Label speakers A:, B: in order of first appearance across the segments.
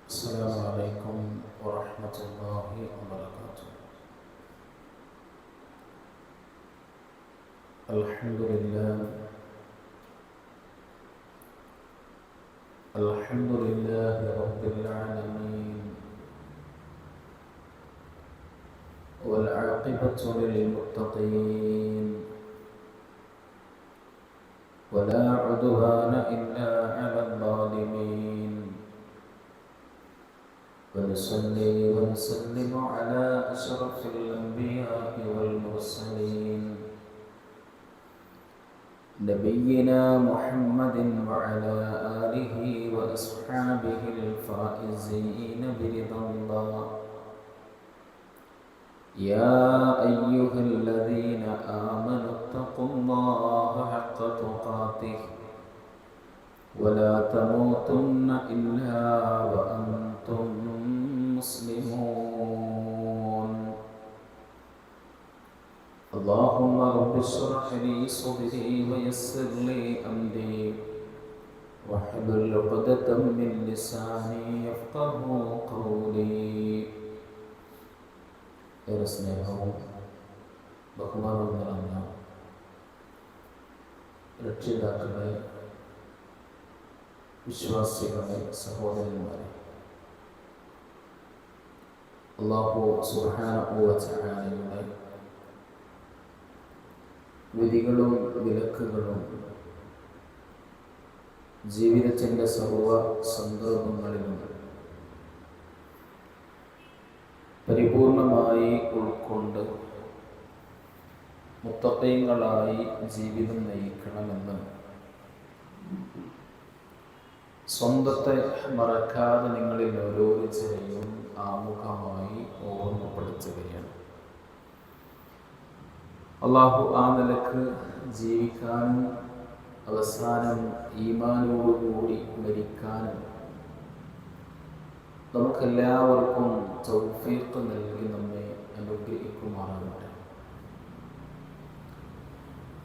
A: السلام عليكم ورحمة الله وبركاته. الحمد لله رب العالمين، والعاقبة للمتقين، ولا عدوان إلا على الظالمين. ونصلي ونسلم على أشرف الأنبياء والمرسلين، نبينا محمد وعلى آله وأصحابه الفائزين برضا الله. يا أيها الذين آمنوا اتقوا الله حق تقاته ولا تموتن إلا وأنتم مسلمون. اللهم رب اشرح لي صدري ويسر لي أمري واحلل عقدة من لساني يفقه قولي. ഏറെ സ്നേഹവും ബഹുമാനവും നിറഞ്ഞ രക്ഷിതാക്കളെ, വിശ്വാസികളെ, സഹോദരന്മാരെ, അല്ലാഹു സുബ്ഹാനഹു വ തആലയുടെ വിധികളും വിലക്കുകളും ജീവിതത്തിൻ്റെ സർവ സന്ദർഭങ്ങളിലും പരിപൂർണമായി ഉൾക്കൊണ്ട് മുത്തഖീങ്ങളായി ജീവിതം നയിക്കണമെന്ന് സ്വന്തത്തെ മറക്കാതെ നിങ്ങളിൽ ഓരോരുത്തരെയും ആമുഖമായി ഓർമ്മപ്പെടുത്തുകയാണ്. അള്ളാഹു ആ നിലക്ക് ജീവിക്കാനും അവസാനം ഈമാനോടുകൂടി മരിക്കാനും നമുക്കെല്ലാവർക്കും തൗഫീഖ് നൽകി നമ്മെ അനുഗ്രഹിക്കുമാറാകട്ടെ.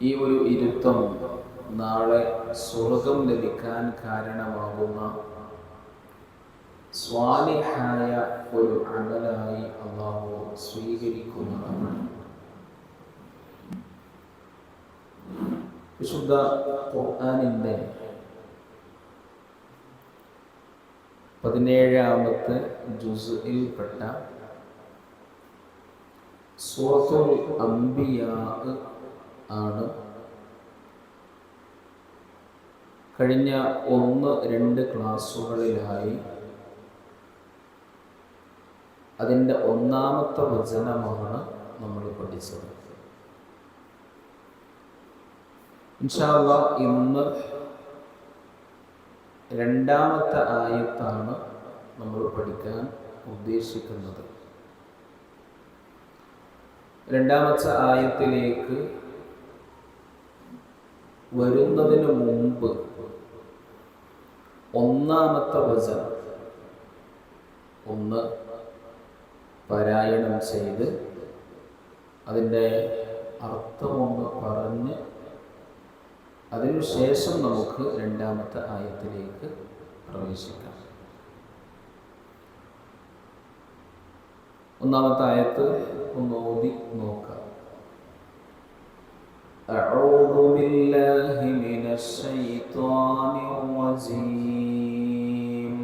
A: ഈ ഒരു ഇരുത്തം നാളെ സ്വർഗം ലഭിക്കാൻ കാരണമാകുന്ന സ്വാലിഹായ ഒരു അമലായി അല്ലാഹു സ്വീകരിക്കുന്നതാണ്. വിശുദ്ധ ഖുർആനിൻ്റെ 17-ാമത്തെ ജുസ്ഇൽപ്പെട്ട സൂറത്തുൽ അംബിയാ ആണ് കഴിഞ്ഞ 1-2 ക്ലാസ്സുകളിലായി അതിൻ്റെ 1-ാമത്തെ വചനമാണ് നമ്മൾ പഠിച്ചത്. ഇൻഷാ അല്ലാഹ് ഇന്ന് 2-ാമത്തെ ആയത്താണ് നമ്മൾ പഠിക്കാൻ ഉദ്ദേശിക്കുന്നത്. 2-ാമത്തെ ആയത്തിലേക്ക് വരുന്നതിന് മുമ്പ് 1-ാമത്തെ വചനം ഒന്ന് പാരായണം ചെയ്ത് അതിൻ്റെ അർത്ഥമൊന്ന് പറഞ്ഞ് അതിനുശേഷം നമുക്ക് 2-ാമത്തെ ആയത്തിലേക്ക് പ്രവേശിക്കാം. 1-ാമത്തെ ആയത്ത് ഒന്ന് ഓതി നോക്കാം. أعوذ بالله من الشيطان الرجيم.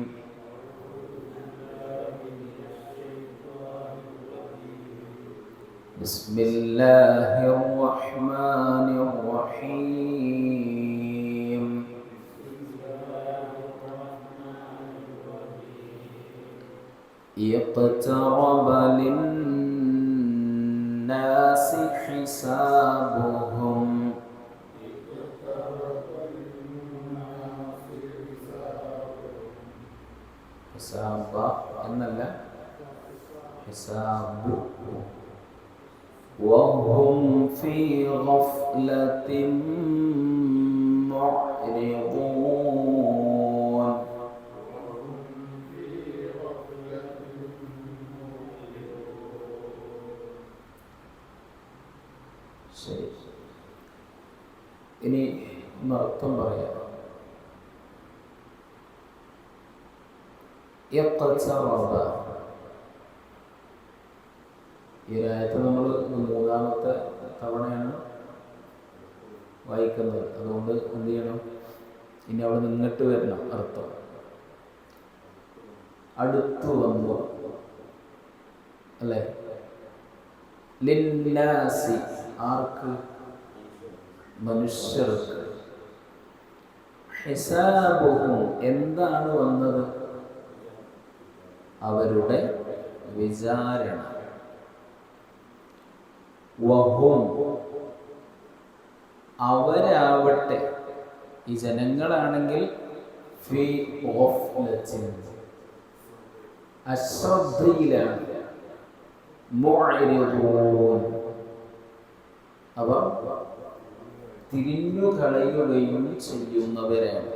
A: بسم الله الرحمن الرحيم. اقترب للناس حسابهم حساب എന്നല്ല ഹിസാബ് وهم في غفلة معرضون. ശരി, ഇനി അർത്ഥം പറയാം. ഇഖ്തറബ. ഈ ആയത്ത് നമ്മൾ മൂന്നാമത്തെ തവണയാണ് വായിക്കുന്നത്. അതുകൊണ്ട് എന്ത് ചെയ്യണം, ഇനി അവിടെ നിന്നിട്ട് വരണം അർത്ഥം. അടുത്തു വന്നു അല്ലേ? ലിന്നാസി, ആർക്ക്? മനുഷ്യർക്ക്. ഹിസാബുഹും, എന്താണ് വന്നത്? അവരുടെ വിചാരണ. വഹും, അവരാവട്ടെ, ഈ ജനങ്ങളാണെങ്കിൽ ഫീ ഗഫ്ലത്തിൻ, അശ്രദ്ധയിലാണ്. മുഅ്രിദൂൻ, അവ തിരിഞ്ഞു കളയുകയും ചെയ്യുന്നവരാണ്.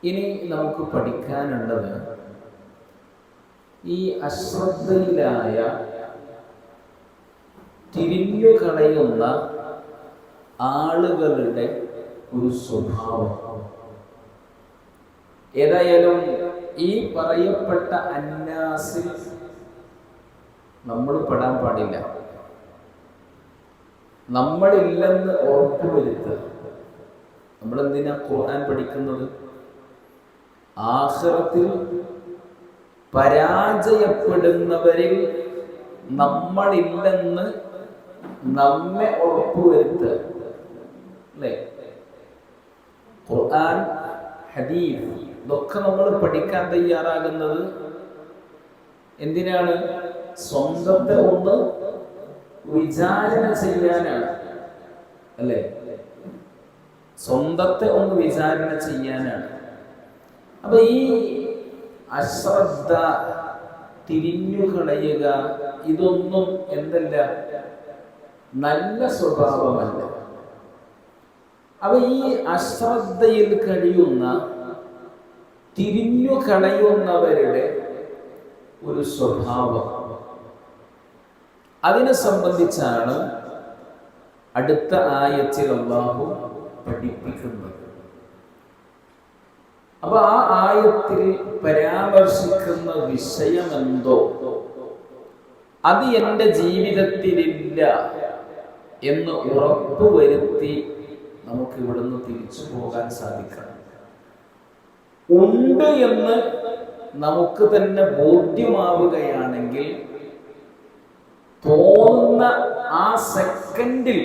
A: ഇനി നമുക്ക് പഠിക്കാനുള്ളത്, ഈ അശ്രദ്ധയിലായ തിരിഞ്ഞു കളയുന്ന ആളുകളുടെ ഒരു സ്വഭാവം. ഏതായാലും ഈ പറയപ്പെട്ട അന്നാസിൽ നമ്മൾ പെടാൻ പാടില്ല. നമ്മളില്ലെന്ന് ഉറപ്പുവരുത്തുക. നമ്മളെന്തിനാ ഖുർആൻ പഠിക്കുന്നത്? ആഖിറത്തിൽ പരാജയപ്പെടുന്നവരിൽ നമ്മളില്ലെന്ന് നമ്മെ ഉറപ്പുവരുത്തുക അല്ലേ? ഖുർആൻ, ഹദീസ് ഇതൊക്കെ നമ്മൾ പഠിക്കാൻ തയ്യാറാകുന്നത് എന്തിനാണ്? സ്വന്തത്തെ ഒന്ന് വിചാരണ ചെയ്യാനാണ് അല്ലേ? സ്വന്തത്തെ ഒന്ന് വിചാരണ ചെയ്യാനാണ്. അപ്പൊ ഈ അശ്രദ്ധ, തിരിഞ്ഞു കളയുക, ഇതൊന്നും എന്തല്ല, നല്ല സ്വഭാവമല്ല. അപ്പൊ ഈ അശ്രദ്ധയിൽ കഴിയുന്ന, തിരിഞ്ഞു കളയുന്നവരുടെ ഒരു സ്വഭാവം, അതിനെ സംബന്ധിച്ചാണ് അടുത്ത ആയത്തിൽ അല്ലാഹു പഠിപ്പിക്കുന്നത്. അപ്പൊ ആ ആയത്തിൽ പരാമർശിക്കുന്ന വിഷയമെന്തോ അത് എൻ്റെ ജീവിതത്തിലില്ല എന്ന് ഉറപ്പുവരുത്തി നമുക്ക് ഇവിടുന്ന് തിരിച്ചു പോകാൻ സാധിക്കണം. ഉണ്ട് എന്ന് നമുക്ക് തന്നെ ബോധ്യമാവുകയാണെങ്കിൽ തോന്നുന്ന ആ സെക്കൻഡിൽ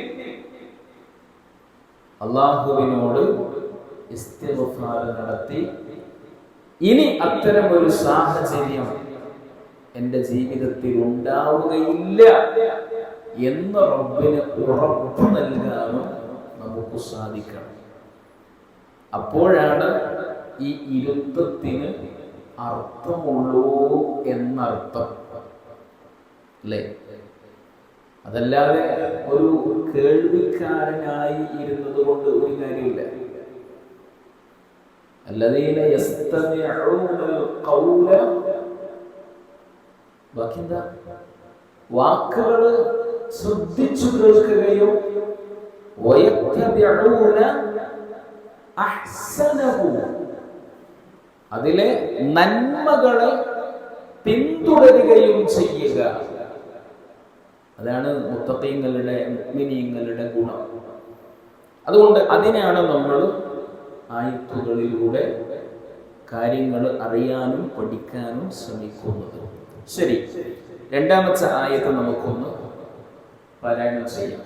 A: അല്ലാഹുവിനോട് ഇസ്തിഗ്ഫാർ നടത്തി, ഇനി അത്തരമൊരു സാഹചര്യം എൻ്റെ ജീവിതത്തിൽ ഉണ്ടാവുകയില്ല എന്ന് റബ്ബിന് ഉറപ്പ് നൽകാനും നമുക്ക് സാധിക്കണം. അപ്പോഴാണ് ഈ ഇരുത്തത്തിന് അർത്ഥമുള്ളൂ എന്നർത്ഥം അല്ലേ? അതല്ലാതെ ഒരു കേൾവിക്കാരനായി ഇരുന്നത് കൊണ്ട് ഒരു കാര്യമില്ല. الذين يستمعون القول, വാക്കുകൾ ശ്രദ്ധിച്ചു കേൾക്കുകയും വയത്തബിഊന അഹ്സനഹു, അതിലെ നന്മകളെ പിന്തുടരുകയും ചെയ്യുക. അതാണ് മുത്തഖീങ്ങളുടെ, മുഅ്മിനീങ്ങളുടെ ഗുണം. അതുകൊണ്ട് അതിനാണ് നമ്മൾ ആയത്തുകളിലൂടെ കാര്യങ്ങൾ അറിയാനും പഠിക്കാനും ശ്രമിക്കുന്നത്. ശരി, രണ്ടാമത്തെ ആയത്ത് നമുക്കൊന്ന് പാരായണം ചെയ്യാം.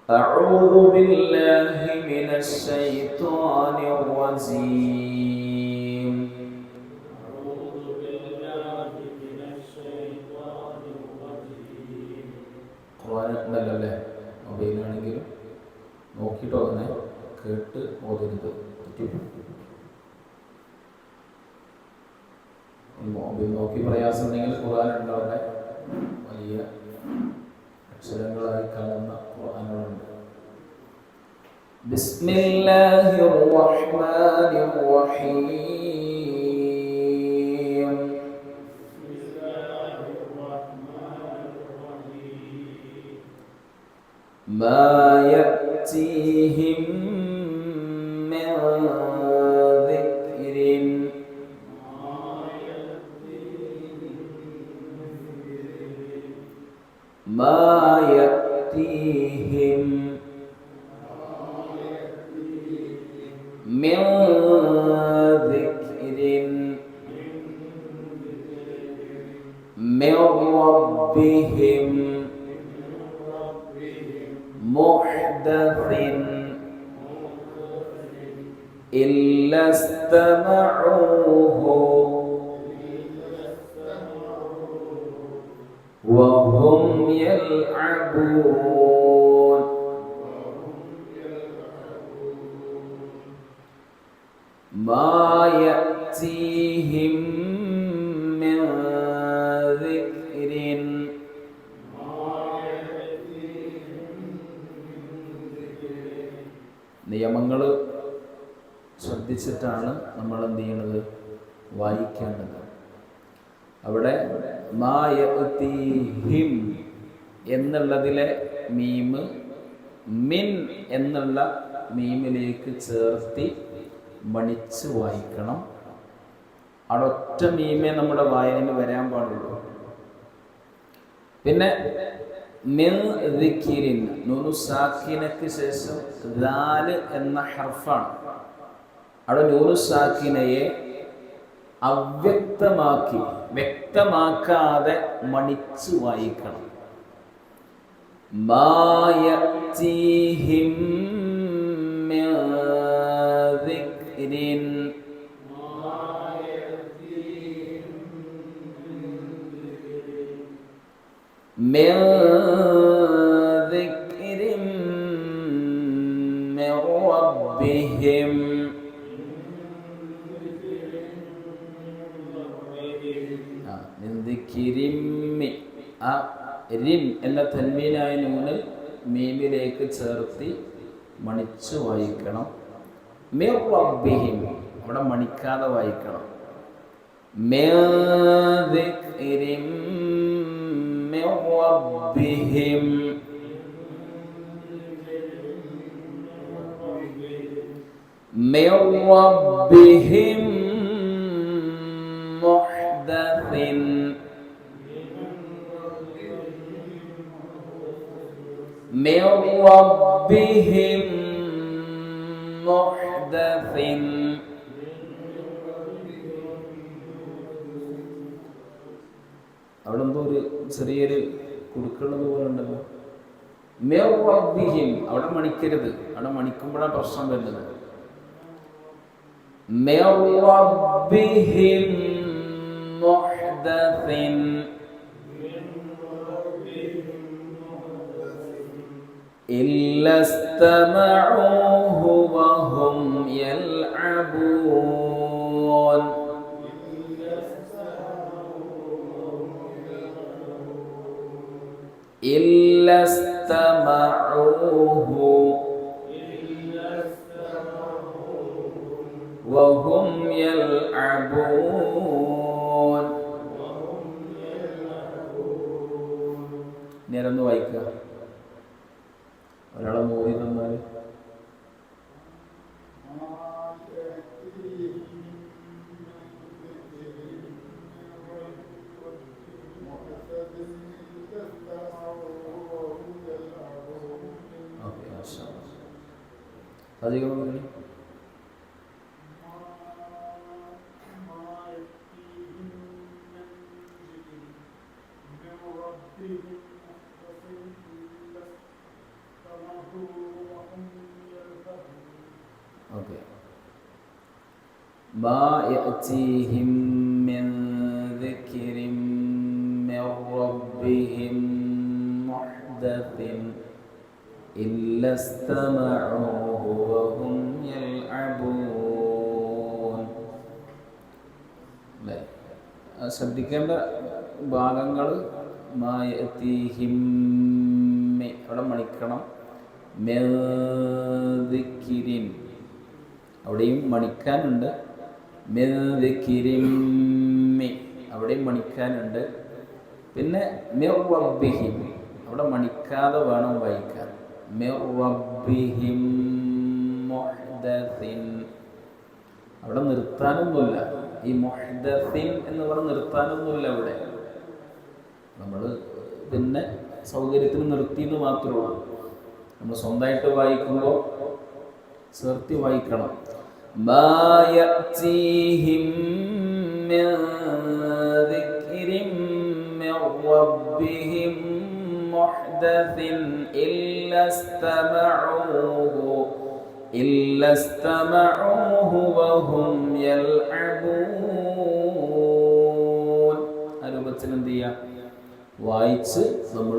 A: അഊദു ബില്ലാഹി മിനശ് ശൈത്വാനിർ റജീം. ഖുർആനിലല്ലേ, മൊബൈലാണെങ്കിലും നോക്കിയിട്ട് തന്നെ കേട്ട് ഓതരുത്. മൊബൈൽ നോക്കി പ്രയാസം ഉണ്ടെങ്കിൽ ഖുർആൻ ഉണ്ടവിടെ, വലിയ അക്ഷരങ്ങളായി കാണുന്ന ഖുർആനുകളുണ്ട്. ബിസ്മില്ലാഹിർ റഹ്മാനിർ റഹീം. മാ യഅതീഹിം മിൻ ذكر ما يأتيهم من ذكر من ربهم محدث إلا استمعوه وهم يلعبون ما يأتيهم من ذكر നിയമങ്ങൾ ശ്രദ്ധിച്ചിട്ടാണ് നമ്മൾ എന്ത് ചെയ്യണത്, വായിക്കേണ്ടത്. അവിടെ മാ യഅ്തീഹിം എന്നുള്ളതിലെ മീമ് മിൻ എന്നുള്ള മീമിലേക്ക് ചേർത്തി മണിച്ച് വായിക്കണം. അവിടെ ഒറ്റ മീമേ നമ്മുടെ വായനയിൽ വരാൻ പാടുള്ളൂ. പിന്നെ മിൻ ദിക്രിൻ നൂനു സാക്കിനക്ക് ശേഷം ദാൽ എന്ന ഹർഫാണ്. അവിടെ നൂനു സാക്കിനയെ അവ്യക്തമാക്കി വ്യക്തമാക്കാതെ മണിച്ച് വായിക്കണം. മാ യഅ്തീഹിം മിൻ ദിക്രിൻ മിൻ ദിക്രിൻ മിൻ റബ്ബിഹിം ആ റിം എന്ന തൻവീനായ നൂന് മീമിലേക്ക് ചേർത്തി മണിച്ച് വായിക്കണം. മിർ റബ്ബിഹിം അവിടെ മണിക്കാതെ വായിക്കണം. മിർ ദിക്രിൻ മിർ റബ്ബിഹിം മിർ റബ്ബിഹിം മുഹ്ദസിൻ മിർ റബ്ബിഹിം മുഹ്ദസിൻ. അവിടെ എന്തോ ഒരു ചെറിയൊരു കുടുക്കുള്ളത് പോലെ ഉണ്ടല്ലോ. മിർ റബ്ബിഹിം അവിടെ മണിക്കരുത്. അവിടെ മണിക്കുമ്പോഴാണ് പ്രശ്നം വരുന്നത്. മിർ റബ്ബിഹിം മുഹ്ദസിൻ إلا استمعوه وهم يلعبون إلا استمعوه وهم يلعبون. നേരൊന്ന് വായിക്കുക. ഒരാളെ മോദി തന്നാൽ അധികം ما يأتيهم من ذكر من ربهم محدث إلا استمعوه وهم يلعبون. ശ്രദ്ധിക്കേണ്ട ഭാഗങ്ങൾ മാ യഅ്തീഹിം അവിടെ മണിക്കണം. മിൻ ദിക്രിൻ അവിടെയും മണിക്കാനുണ്ട്. മിൻ ദിക്രിൻ അവിടെയും മണിക്കാനുണ്ട്. പിന്നെ മിർ റബ്ബിഹിം അവിടെ മണിക്കാതെ വേണം വായിക്കാൻ. മിർ റബ്ബിഹിം മുഹ്ദസിൻ. അവിടെ നിർത്താനൊന്നുമില്ല. ഈ മുഹ്ദസിൻ എന്ന് പറഞ്ഞ് നിർത്താനൊന്നുമില്ല. അവിടെ നമ്മൾ പിന്നെ സൗകര്യത്തിന് നിർത്തിയെന്ന് മാത്രമേ ഉള്ളൂ. നമ്മൾ സ്വന്തമായിട്ട് വായിക്കുമ്പോൾ ചേർത്തി വായിക്കണം. മാ യഅ്തീഹിം മിൻ ദിക്രിൻ മിൻ റബ്ബിഹിം മുഹ്ദസിൻ ഇല്ല ഇസ്തമഊഹു വഹും യൽഅബൂൻ. ആ രൂപത്തിൽ എന്ത് ചെയ്യുക? വായിച്ച് നമ്മൾ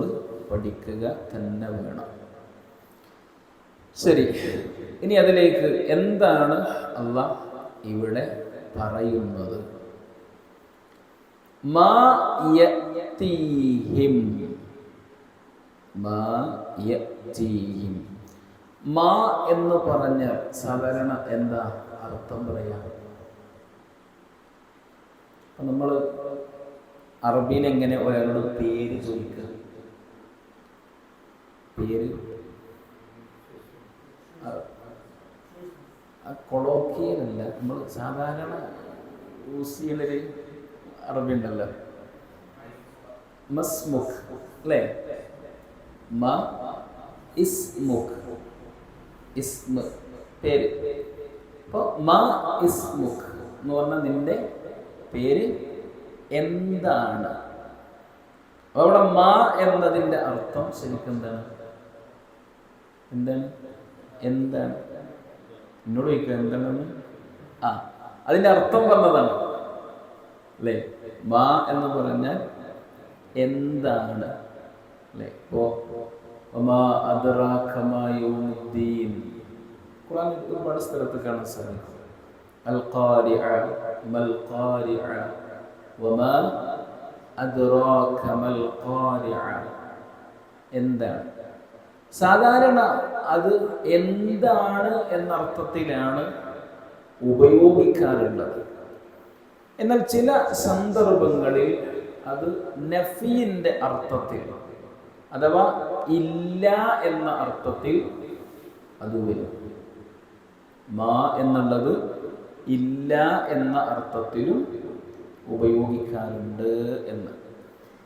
A: പഠിക്കുക തന്നെ വേണം. ശരി, ഇനി അതിലേക്ക് എന്താണ് അല്ലാഹ് ഇവിടെ പറയുന്നത്? മാ യഅ്തീഹിം, മാ യഅ്തീഹിം. മാ എന്ന് പറഞ്ഞാൽ സാധാരണ എന്താ അർത്ഥം പറയാ? നമ്മൾ അറബിയിൽ എങ്ങനെ ഒരാളോട് പേര് ചോദിക്കുക? പേര് കൊളോക്കിയലല്ല, നമ്മൾ സാധാരണ യൂസ് ചെയ്യുന്നൊരു അറബി ഉണ്ടല്ലോ, മസ്മുഖ് അല്ലേ? മ ഇസ്മുഖ്, ഇസ്മ പേര്. അപ്പോൾ മ ഇസ്മുഖ് എന്ന് പറഞ്ഞാൽ നിന്റെ പേര് എന്താണ്? അവിടെ മാ എന്നതിൻ്റെ അർത്ഥം ശരിക്കും എന്താണ്? എന്താണ്? എന്നോട് ചോദിക്കുക എന്താണെന്ന്. അതിൻ്റെ അർത്ഥം പറഞ്ഞതാണ് അല്ലേ? മാ എന്ന് പറഞ്ഞാൽ എന്താണ് അല്ലേ? ഇപ്പോൾ ഖുർആൻ ഒരുപാട് സ്ഥലത്ത് കാണാൻ സാധിക്കും. അൽ ഖാരിഅ മൽ ഖാരിഅ വമാ അദ്റാക മൽ ഖാരിഅ. എന്താണ്? സാധാരണ അത് എന്താണ് എന്നർത്ഥത്തിലാണ് ഉപയോഗിക്കാറുള്ളത്. എന്നാൽ ചില സന്ദർഭങ്ങളിൽ അത് നഫീന്റെ അർത്ഥത്തിൽ അഥവാ ഇല്ല എന്ന അർത്ഥത്തിൽ അത് വരും. മാ എന്നുള്ളത് ഇല്ല എന്ന അർത്ഥത്തിലും ഉപയോഗിക്കാറുണ്ട് എന്ന്.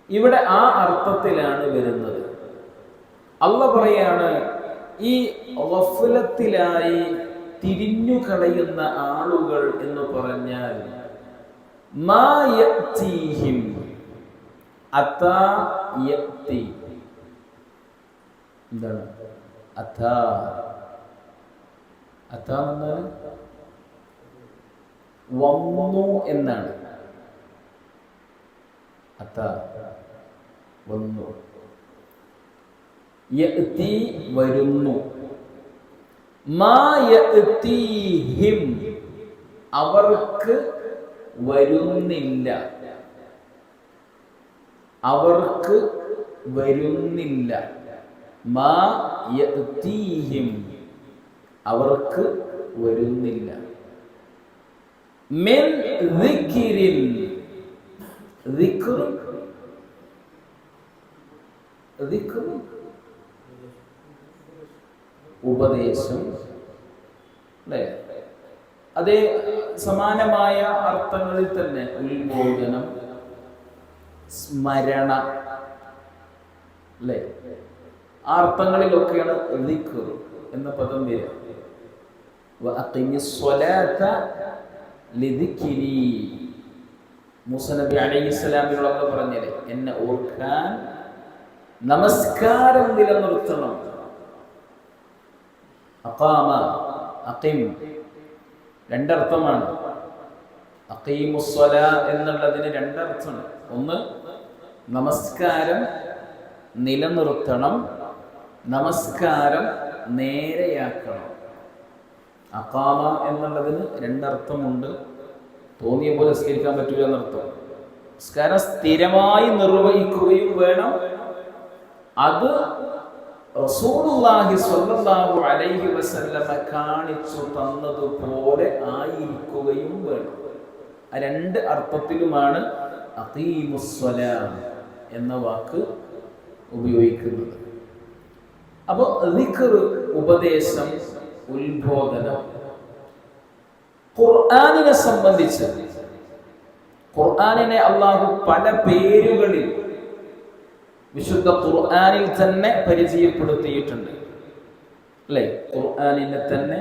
A: ഇവിടെ ആ അർത്ഥത്തിലാണ് വരുന്നത്. അല്ലാഹ് പറയാണ്, ഈ ഗഫലത്തിലായി തിരിഞ്ഞു കളയുന്ന ആളുകൾ എന്ന് പറഞ്ഞാൽ മാ യഅ്തീഹിം, അതാ യഅ്തി. എന്താണ് അതാ? അതാ എന്നാൽ വന്നു എന്നാണ്. അതാ വന്നു. യഅ്തി വരുന്നു. മാ യഅ്തീഹിം അവർക്ക് വരുന്നില്ല. അവർക്ക് വരുന്നില്ല. മാ യഅ്തീഹിം അവർക്ക് വരുന്നില്ല. മിൻ ദിക്രിൻ, ദിക്ർ ദിക്ർ ഉപദേശം അല്ലേ? അതേ സമാനമായ അർത്ഥങ്ങളിൽ തന്നെ ഉത്ബോധനം, സ്മരണ അല്ലേ? ആ അർത്ഥങ്ങളിലൊക്കെയാണ് ദിക്ർ എന്ന പദം വരിക. വഅഖിമിസ്സലാത ലിദിക്രി. മൂസാ നബി അലൈഹിസ്സലാമിനോട് പറഞ്ഞത് എന്നെ ഓർക്കാൻ നമസ്കാരം നിലനിർത്തണം. അഖാമ, അഖിം രണ്ടർത്ഥമാണ്. അഖീമുസ്സലാ എന്നുള്ളതിന് രണ്ടർത്ഥമാണ്. ഒന്ന് നമസ്കാരം നിലനിർത്തണം, നമസ്കാരം നേരെയാക്കണം. അഖാമ എന്നുള്ളതിന് രണ്ടർത്ഥമുണ്ട്. തോന്നിയ പോലെ നിസ്കരിക്കാൻ പറ്റൂല എന്നർത്ഥം. നിസ്കാരം സ്ഥിരമായി നിർവഹിക്കുകയും വേണം. അത് റസൂലുള്ളാഹി സ്വല്ലല്ലാഹു അലൈഹി വസല്ലമ കാണിച്ചു തന്നതുപോലെ ആയിരിക്കുകയും വേണം. ആ രണ്ട് അർത്ഥത്തിലുമാണ് അഖീമുസ്സലാ എന്ന വാക്ക് ഉപയോഗിക്കുന്നത്. അപ്പോൾ ദിക്ർ ഉപദേശം, ഉത്ബോധനം. ഖുർആനിനെ സംബന്ധിച്ച് ഖുർആനിനെ അള്ളാഹു പല പേരുകളിൽ വിശുദ്ധ ഖുർആനിൽ തന്നെ പരിചയപ്പെടുത്തിയിട്ടുണ്ട്, അല്ലേ? ഖുർആനിനെ തന്നെ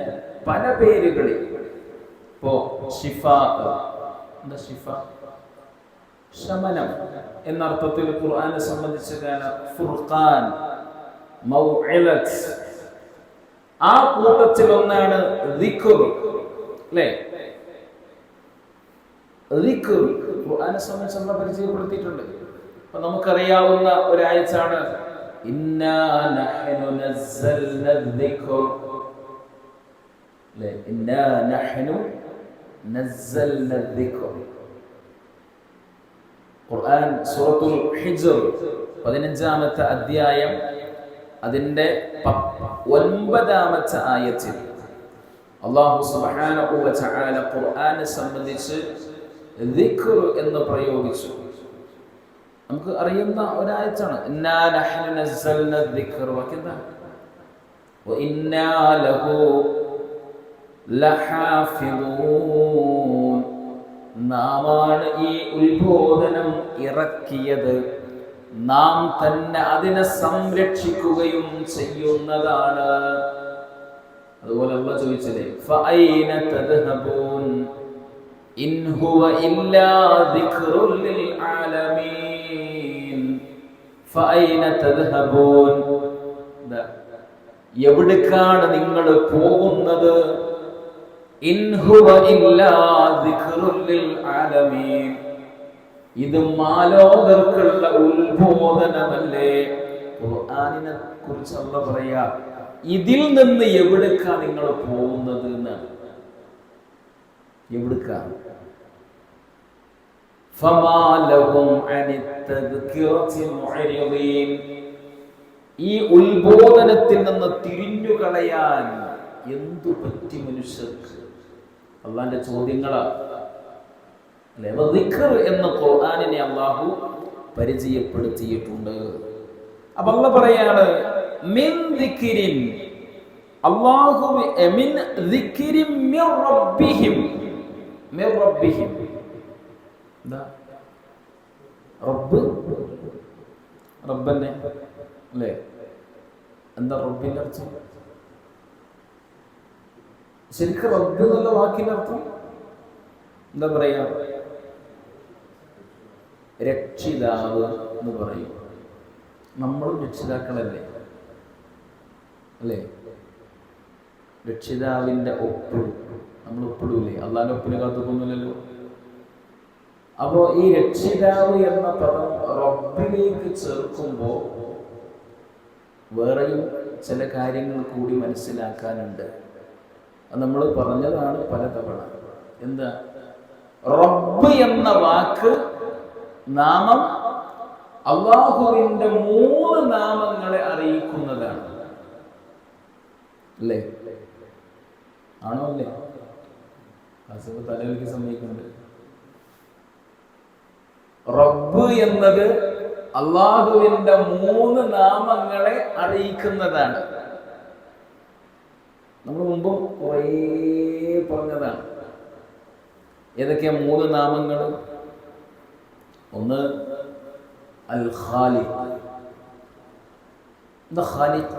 A: പല പേരുകളിൽ. ഇപ്പോ ഷിഫാ, എന്താ ഷിഫാ? ശമനം എന്നർത്ഥത്തിൽ ഖുർആനെ സംബന്ധിച്ച് ഫുർഖാൻ, മൗഇലത്ത്. ആ കൂട്ടത്തിൽ ഒന്നാണ് ദിക്ർ, അല്ലേ? ദിക്ർ ഖുർആനെ സംബന്ധിച്ച് നമ്മൾ പരിചയപ്പെടുത്തിയിട്ടുണ്ട്. അപ്പൊ നമുക്കറിയാവുന്ന ഒരായത്താണ് ഇന്നാ നഹ്നു നസ്സൽന ദിക്ർ, അല്ലേ? ഇന്നാ നഹ്നു നസ്സൽന ദിക്ർ. ഖുർആൻ സൂറത്തുൽ ഹിജ്ർ 15-ാമത്തെ അധ്യായം അതിന്റെ 9-ാമത്തെ ആയത്തിൽ അല്ലാഹു സുബ്ഹാനഹു വ തആല ഖുർആനെ സംബന്ധിച്ച് ദിക്ർ എന്ന് പ്രയോഗിച്ചു. നമുക്ക് അറിയുന്ന ഒരായത്താണ് ഇന്നാ നഹ്നു നസ്സൽന ദിക്ർ വ ഇന്നാ ലഹു ലഹാഫിളൂൻ. നാമാണ് ഈ ഉത്ബോധനം ഇറക്കിയത്, നാം തന്നെ അതിനെ സംരക്ഷിക്കുകയും ചെയ്യുന്നതാണ്. അതുപോലെ അല്ലാഹു ചോദിച്ചത് ഫഅൈന തദ്ഹബൂൻ ഇൻ ഹുവ ഇല്ലാ ദിക്റുൽ ലിൽ ആലമീൻ. ഫഅൈന തദ്ഹബൂൻ, എവിടേക്കാണ് നിങ്ങൾ പോകുന്നത്? ഇൻ ഹുവ ഇല്ലാ ദിക്റുൽ ലിൽ ആലമീൻ, ഇത് മാലോകർക്കുള്ള ഉത്ബോധനമല്ലേ? ഖുർആനിനെ കുറിച്ച് അല്ലാഹു പറയാ, ഇതിൽ നിന്ന് എവിടേക്കാ നിങ്ങൾ പോകുന്നത് എന്നാണ്. എവിടേക്കാ? ഫമാ ലഹും അനിത്തദ്കിറതി മുഅരിദീൻ. ഈ ഉത്ബോധനത്തിൽ നിന്ന് തിരിഞ്ഞു കളയാൻ എന്തു പറ്റി മനുഷ്യർക്ക്? അള്ളാന്റെ ചോദ്യങ്ങളാണ്. ദിക്ർ എന്ന ഖുർആനിനെ അല്ലാഹു പരിചയപ്പെടുത്തിയിട്ടുണ്ട്. അപ്പൊ അല്ലാഹു പറയാണ് മിൻ ദിക്രിൻ, അല്ലാഹു മിൻ ദിക്രിൻ മിർ റബ്ബിഹിം. മിർ റബ്ബിഹിം എന്താ? റബ്ബ്, റബ്ബന്നെ, അല്ലേ? എന്താ റബ്ബിന്റെ അർത്ഥം? ശരിക്കും റബ്ബ് എന്നുള്ള വാക്കിന്റെ അർത്ഥം എന്താ പറയാ? രക്ഷിതാവ് എന്ന് പറയും. നമ്മളും രക്ഷിതാക്കളല്ലേ, അല്ലേ? രക്ഷിതാവിന്റെ ഒപ്പ് നമ്മൾ ഒപ്പിടൂലേ? അള്ളാന്റെ ഒപ്പിന് കാത്തുക്കൊന്നുമില്ലല്ലോ. അപ്പോ ഈ രക്ഷിതാവ് എന്ന പദം റബ്ബിലേക്ക് ചേർക്കുമ്പോ വേറെയും ചില കാര്യങ്ങൾ കൂടി മനസ്സിലാക്കാനുണ്ട്. അത് നമ്മൾ പറഞ്ഞതാണ് പലതവണ. എന്താ? റബ്ബ് എന്ന വാക്ക് നാമം അല്ലാഹുവിന്റെ 3 നാമങ്ങളെ അറിയിക്കുന്നതാണ്, അല്ലേ? ആണോ അല്ലേ? തലയിലേക്ക് സമ്മതിക്കുന്നുണ്ട്. റബ്ബ് എന്നത് അല്ലാഹുവിന്റെ 3 നാമങ്ങളെ അറിയിക്കുന്നതാണ്. നമ്മൾ മുമ്പ് കുറേ പറഞ്ഞതാണ്. ഏതൊക്കെയാ 3 നാമങ്ങൾ? ഒന്ന് അൽ ഖാലിഖ്. എന്താ ഖാലിഖ്?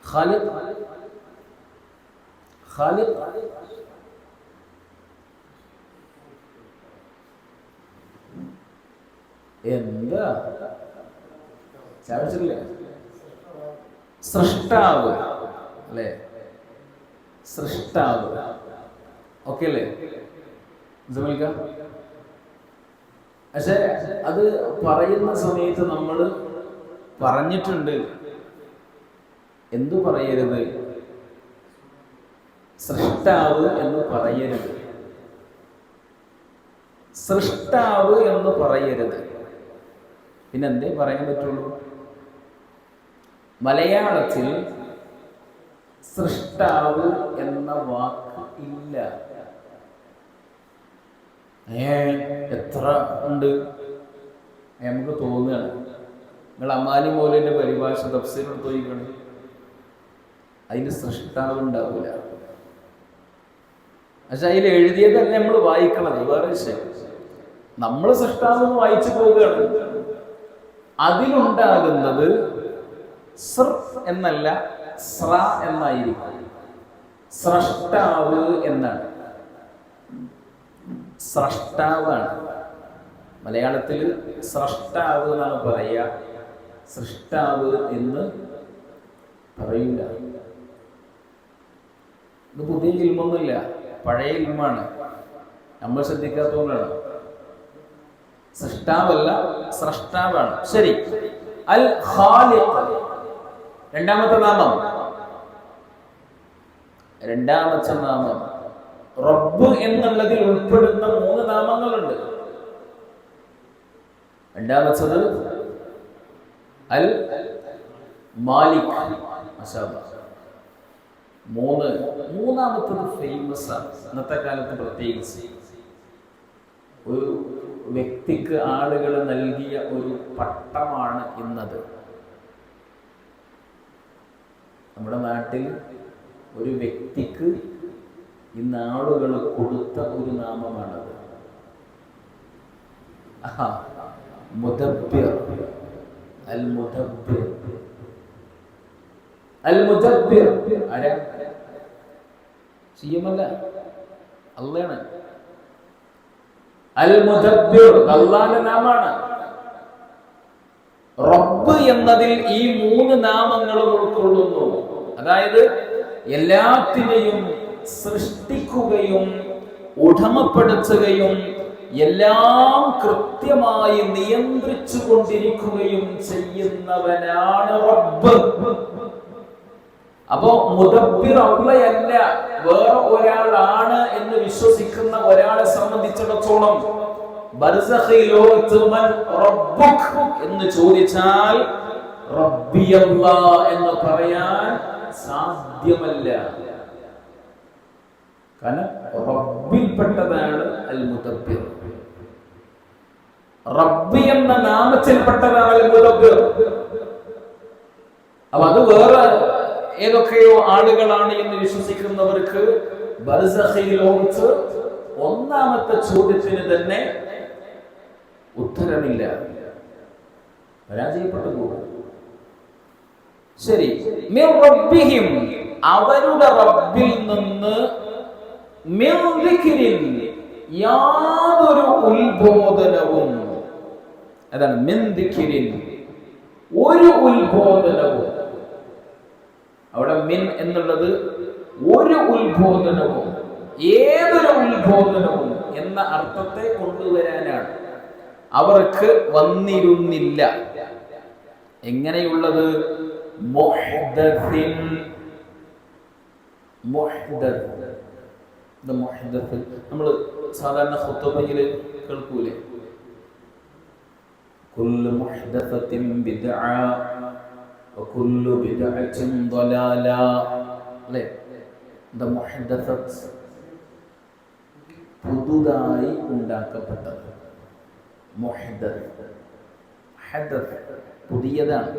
A: ഖാലിഖ് ഖാലിഖ് എന്താ? ചാവിച്ചില്ലേ? സൃഷ്ടാവ്, അല്ലേ? സൃഷ്ടാവ്. ഓക്കെ അല്ലേ? പക്ഷെ അത് പറയുന്ന സമയത്ത് നമ്മൾ പറഞ്ഞിട്ടുണ്ട്, എന്തു പറയരുത്? സൃഷ്ടാവ് എന്ന് പറയരുത്. സൃഷ്ടാവ് എന്ന് പറയരുത്. പിന്നെ എന്തേ പറയാൻ പറ്റുള്ളൂ? മലയാളത്തിൽ സൃഷ്ടാവ് എന്ന വാക്ക് ഇല്ല. എത്ര ഉണ്ട് നമുക്ക് തോന്നുകയാണ്. നിങ്ങൾ അമാലി മൗലവിന്റെ പരിഭാഷ തഫ്സീർ എടുത്ത് നോക്കിക്കണേ. അതിന് സൃഷ്ടാവ് ഉണ്ടാവില്ല. പക്ഷെ അതിൽ എഴുതിയതല്ല നമ്മൾ വായിക്കണത്, വേറെ വിഷയം. നമ്മൾ സൃഷ്ടാവ് വായിച്ചു പോവുകയാണ്. അതിലുണ്ടാകുന്നത് സൃ എന്നല്ല, സ്ര എന്നായിരിക്കും. സ്രഷ്ടാവ് എന്നാണ്, സ്രഷ്ടാവാണ്. മലയാളത്തിൽ സ്രഷ്ടാവ് എന്നാണ് പറയുക, സൃഷ്ടാവ് എന്ന് പറയില്ല. ഇത് പുതിയ ഇൽമൊന്നുമില്ല, പഴയ ഇൽമാണ്, നമ്മൾ ശ്രദ്ധിക്കാത്തതുകൊണ്ടാണ്. സൃഷ്ടാവല്ല, സ്രഷ്ടാവാണ്. ശരി. അൽ ഖാലിഖ് രണ്ടാമത്തെ നാമം. രണ്ടാമത്തെ നാമം റബ്ബ് എന്നുള്ളതിൽ ഉൾപ്പെടുന്ന 3 നാമങ്ങളുണ്ട്. രണ്ടാമത്തത് അൽ മാലിക്. മൂന്നാമത്തത് ഫേമസ് ആണ് ഇന്നത്തെ കാലത്ത്. പ്രത്യേകിച്ച് ഒരു വ്യക്തിക്ക് ആളുകൾ നൽകിയ ഒരു പട്ടമാണ് ഇന്നത്. നമ്മുടെ നാട്ടിൽ ഒരു വ്യക്തിക്ക് ഇന്ന് ആളുകൾ കൊടുത്ത ഒരു നാമമാണത്. മുദബ്ബിർ. അൽ മുദബ്ബിർ. അൽ മുദബ്ബിർ ആരാ? സിയമല്ല, അള്ളയാണ്. അൽ മുദബ്ബിർ അല്ലാഹുവിന്റെ നാമാണ്. റബ്ബ് എന്നതിൽ ഈ 3 നാമങ്ങളും ഉൾക്കൊള്ളുന്നു. അതായത് എല്ലാത്തിനെയും സൃഷ്ടിക്കുകയും ഉടമപ്പെടുത്തുകയും എല്ലാം കൃത്യമായി നിയന്ത്രിച്ചു കൊണ്ടിരിക്കുകയും ചെയ്യുന്നവനാണ് റബ്ബ്. അപ്പോ മുദബ്ബിർ അള്ളയല്ല, വേറെ ഒരാളാണ് എന്ന് വിശ്വസിക്കുന്ന ഒരാളെ സംബന്ധിച്ചിടത്തോളം ബർസഖി ലോകത്ത് മൻ റബ്ബുക് എന്ന് ചോദിച്ചാൽ റബ്ബിയല്ലാഹ് എന്ന് പറയാൻ സാധ്യമല്ല. കാരണം റബ്ബിൽപ്പെട്ടതാണ് അൽ മുദബ്ബിർ. റബ്ബി എന്ന നാമത്തിൽപ്പെട്ടതാണ് അൽ മുദബ്ബിർ. അപ്പൊ അത് വേറെ ഏതൊക്കെയോ ആളുകളാണ് എന്ന് വിശ്വസിക്കുന്നവർക്ക് ബർസഖി ലോകത്ത് ഒന്നാമത്തെ ചോദ്യത്തിന് തന്നെ ഉത്തരമില്ല, പരാജയപ്പെട്ടു പോകും. ശരി. മിർ റബ്ബിഹിം അവരുടെ റബ്ബിൽ നിന്ന്, മിർ ദിക്രിൻ യാതൊരു ഉത്ബോധനവും, അതാണ് മിൻ ദിക്രിൻ ഒരു ഉത്ബോധനവും. അവിടെ മിൻ എന്നുള്ളത് ഒരു ഉത്ബോധനവും, ഏതൊരു ഉത്ബോധനവും എന്ന അർത്ഥത്തെ കൊണ്ടുവരാനാണ്. അവർക്ക് വന്നിരുന്നില്ല. എങ്ങനെയുള്ളത്? മുഹ്ദസിൻ. മുഹ്ദസ്, മുഹ്ദസ് നമ്മൾ സാധാരണ ഖുത്ബയിൽ കേൾക്കൂലേ? കുല്ലു മുഹ്ദസത്തിൻ ബിദ്അ വകുല്ലു ബിദ്അത്തിൻ ളലാല. അല്ലേ? മുഹ്ദസത്ത് പുതുതായി ഉണ്ടാക്കപ്പെട്ടത്. മുഹ്ദസ്, ഹദസ് പുതിയതാണ്,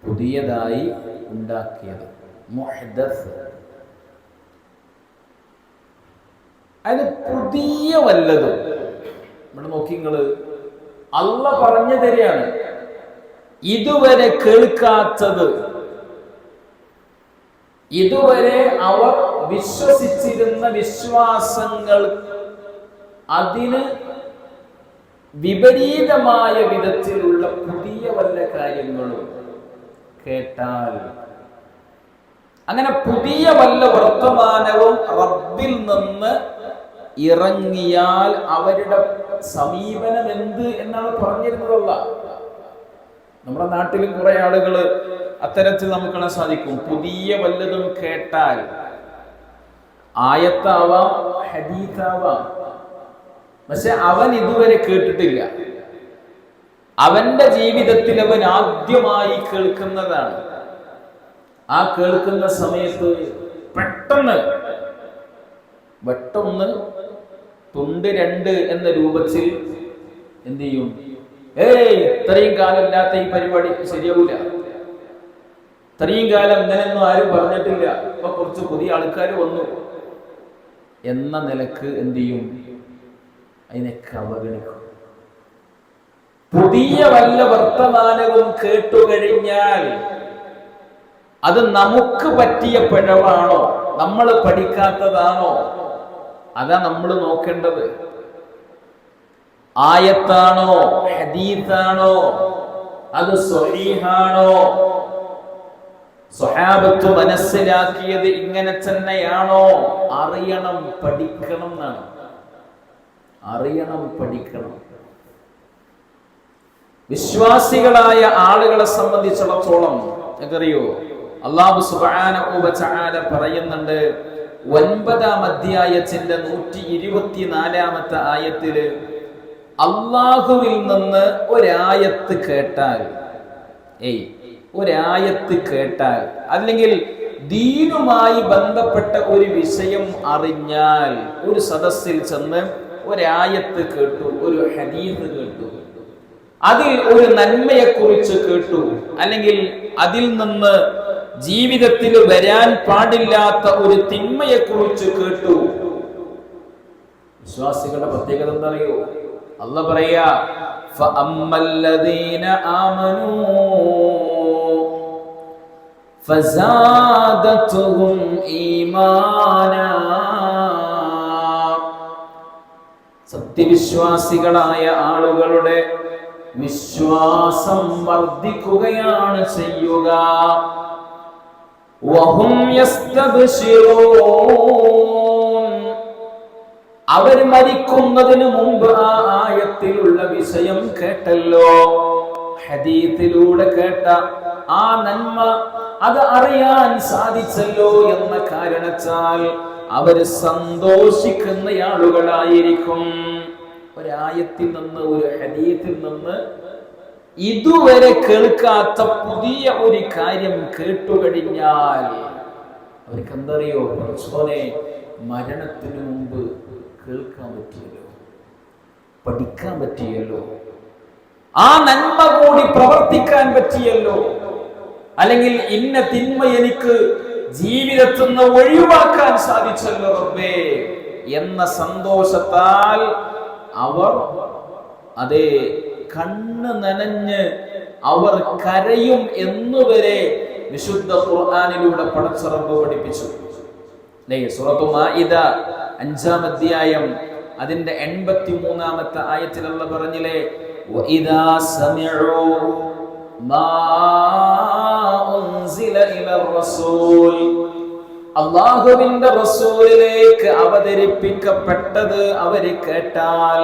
A: പുതിയതായി ഉണ്ടാക്കിയത് മുഹ്ദസ്. അതിന് പുതിയ വല്ലതും ഇവിടെ നോക്കി നിങ്ങള്, അള്ളാഹ് പറഞ്ഞു തരികയാണ്, ഇതുവരെ കേൾക്കാത്തത്, ഇതുവരെ അവർ വിശ്വസിച്ചിരുന്ന വിശ്വാസങ്ങൾ അതിന് വിപരീതമായ വിധത്തിലുള്ള പുതിയ വല്ല കാര്യങ്ങളും കേട്ടാൽ, അങ്ങനെ പുതിയ വല്ല വർത്തമാനവും റബ്ബിൽ നിന്ന് ഇറങ്ങിയാൽ അവരുടെ സമീപനം എന്ത് എന്നാണ് പറഞ്ഞിരുന്നതല്ല. നമ്മുടെ നാട്ടിലും കുറെ ആളുകൾ അത്തരത്തിൽ നമുക്ക് കാണാൻ സാധിക്കും. പുതിയ വല്ലതും കേട്ടാൽ, ആയത്താവാം ഹദീസാവാം, പക്ഷെ അവൻ ഇതുവരെ കേട്ടിട്ടില്ല. അവന്റെ ജീവിതത്തിൽ അവൻ ആദ്യമായി കേൾക്കുന്നതാണ്. ആ കേൾക്കുന്ന സമയത്ത് പെട്ടെന്ന് തുണ്ട് 2 എന്ന രൂപത്തിൽ എന്ത് ചെയ്യും? ഇത്രയും കാലമില്ലാത്ത ഈ പരിപാടി ശരിയാവൂല, ഇത്രയും കാലം ഇങ്ങനെയൊന്നും ആരും പറഞ്ഞിട്ടില്ല, ഇപ്പൊ കുറച്ച് പുതിയ ആൾക്കാർ വന്നു എന്ന നിലക്ക് എന്ത് ചെയ്യും? അതിനൊക്കെ അവഗണിക്കും. പുതിയ വല്ല വർത്തമാനവും കേട്ടുകഴിഞ്ഞാൽ അത് നമുക്ക് പറ്റിയ പിഴവാണോ, നമ്മൾ പഠിക്കാത്തതാണോ, അതാ നമ്മൾ നോക്കേണ്ടത്. ആയത്താണോ, ഹദീസാണോ, അത് സ്വഹീഹാണോ, സ്വഹാബത്ത് മനസ്സിലാക്കിയത് ഇങ്ങനെ തന്നെയാണോ, അറിയണം, പഠിക്കണം എന്നാണ്. അറിയണം, പഠിക്കണം. വിശ്വാസികളായ ആളുകളെ സംബന്ധിച്ചിടത്തോളം അറിയോ, അല്ലാഹു സുബ്ഹാനഹു വ തആല പറയുന്നുണ്ട് 9-ാം അധ്യായത്തിന്റെ 124-ാമത്തെ ആയത്തില്, അല്ലാഹുവിൽ നിന്ന് ഒരായത്ത് കേട്ടാൽ, ഒരായത്ത് കേട്ടാൽ, അല്ലെങ്കിൽ ദീനുമായി ബന്ധപ്പെട്ട ഒരു വിഷയം അറിഞ്ഞാൽ, ഒരു സദസ്സിൽ ചെന്ന് ഒരായത്ത് കേട്ടു, ഒരു ഹദീസ് കേട്ടു, അതിൽ ഒരു നന്മയെ കുറിച്ച് കേട്ടു, അല്ലെങ്കിൽ അതിൽ നിന്ന് ജീവിതത്തിൽ വരാൻ പാടില്ലാത്ത ഒരു തിന്മയെ കുറിച്ച് കേട്ടു. വിശ്വാസികളുടെ പ്രത്യേകത എന്താ അറിയോ? അല്ലാഹു പറയാ, ഫഅമ്മല്ലദീന ആമനൂ ഫസാദതുഹും ഈമാനാ. സത്യവിശ്വാസികളായ ആളുകളുടെ വിശ്വാസം വർദ്ധിക്കുകയാണ് ചെയ്യുക. വഹും യസ്തബ്ശിറൂൻ. അവർ മരിക്കുന്നതിന് മുമ്പ് ആ ആയത്തിലുള്ള വിഷയം കേട്ടല്ലോ, ഹദീസിലൂടെ കേട്ട ആ നന്മ അത് അറിയാൻ സാധിച്ചല്ലോ എന്ന കാരണത്താൽ അവര് സന്തോഷിക്കുന്ന ആളുകളായിരിക്കും. ഒരായത്തിൽ നിന്ന്, ഒരു ഹദീസിൽ നിന്ന് ഇതുവരെ കേൾക്കാത്ത പുതിയ ഒരു കാര്യം കേട്ടുകഴിഞ്ഞാൽ അവർക്ക് എന്തറിയോ, പ്രശ്നോനെ മരണത്തിന് മുമ്പ് കേൾക്കാൻ പറ്റിയല്ലോ, പഠിക്കാൻ പറ്റിയല്ലോ, ആ നന്മ കൂടി പ്രവർത്തിക്കാൻ പറ്റിയല്ലോ, അല്ലെങ്കിൽ ഇന്ന തിന്മ എനിക്ക് ജീവിതത്തിൽ നിന്ന് ഒഴിവാക്കാൻ സാധിച്ചല്ലോ റബ്ബേ എന്ന സന്തോഷത്താൽ അവർ അതേ കണ്ണ് നനഞ്ഞ് അവർ കരയും എന്നുവരെ വിശുദ്ധ ഖുർആനിലൂടെ പടച്ച റബ്ബ് പഠിപ്പിച്ചു. സൂറത്തുൽ മാഇദ 5-ാം അധ്യായം അതിന്റെ 83-ാമത്തെ ആയത്തിൽ അല്ലാഹു പറഞ്ഞില്ലേ, വഇദാ സമിഉ മാ ഉൻസില ഇലർ റസൂൽ. അല്ലാഹുവിന്റെ റസൂലിലേക്ക് അവതരിപ്പിക്കപ്പെട്ടത് അവര് കേട്ടാൽ,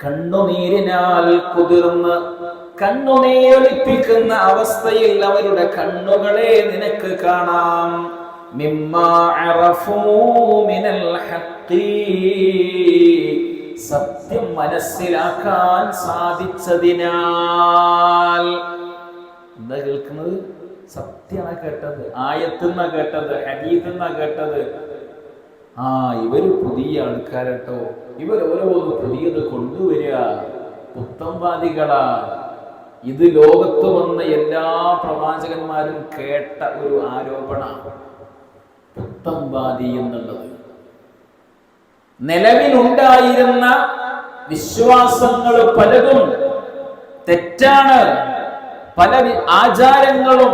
A: കണ്ണുനീരിനാൽ കുതിർന്ന് കണ്ണുനീരൊലിപ്പിക്കുന്ന അവസ്ഥയിൽ അവരുടെ കണ്ണുകളെ നിനക്ക് കാണാം. മിമ്മാ അറഫൂ മിനൽ ഹഖ്. സത്യം മനസ്സിലാക്കാൻ സാധിച്ചതിനാൽ. എന്താ കേൾക്കുന്നത്? സത്യമാണ് കേട്ടത്, ആയത്തുന്ന കേട്ടത്, ഹദീസുന്ന കേട്ടത്. ഇവര് പുതിയ ആൾക്കാരട്ടോ, ഇവർ ഓരോന്ന് പുതിയത് കൊണ്ടുവരിക, പുത്തംവാദികളാ. ഇത് ലോകത്ത് വന്ന എല്ലാ പ്രവാചകന്മാരും കേട്ട ഒരു ആരോപണ, പുത്തംവാദി എന്നുള്ളത്. നിലവിലുണ്ടായിരുന്ന വിശ്വാസങ്ങൾ പലതും തെറ്റാണ്, പല ആചാരങ്ങളും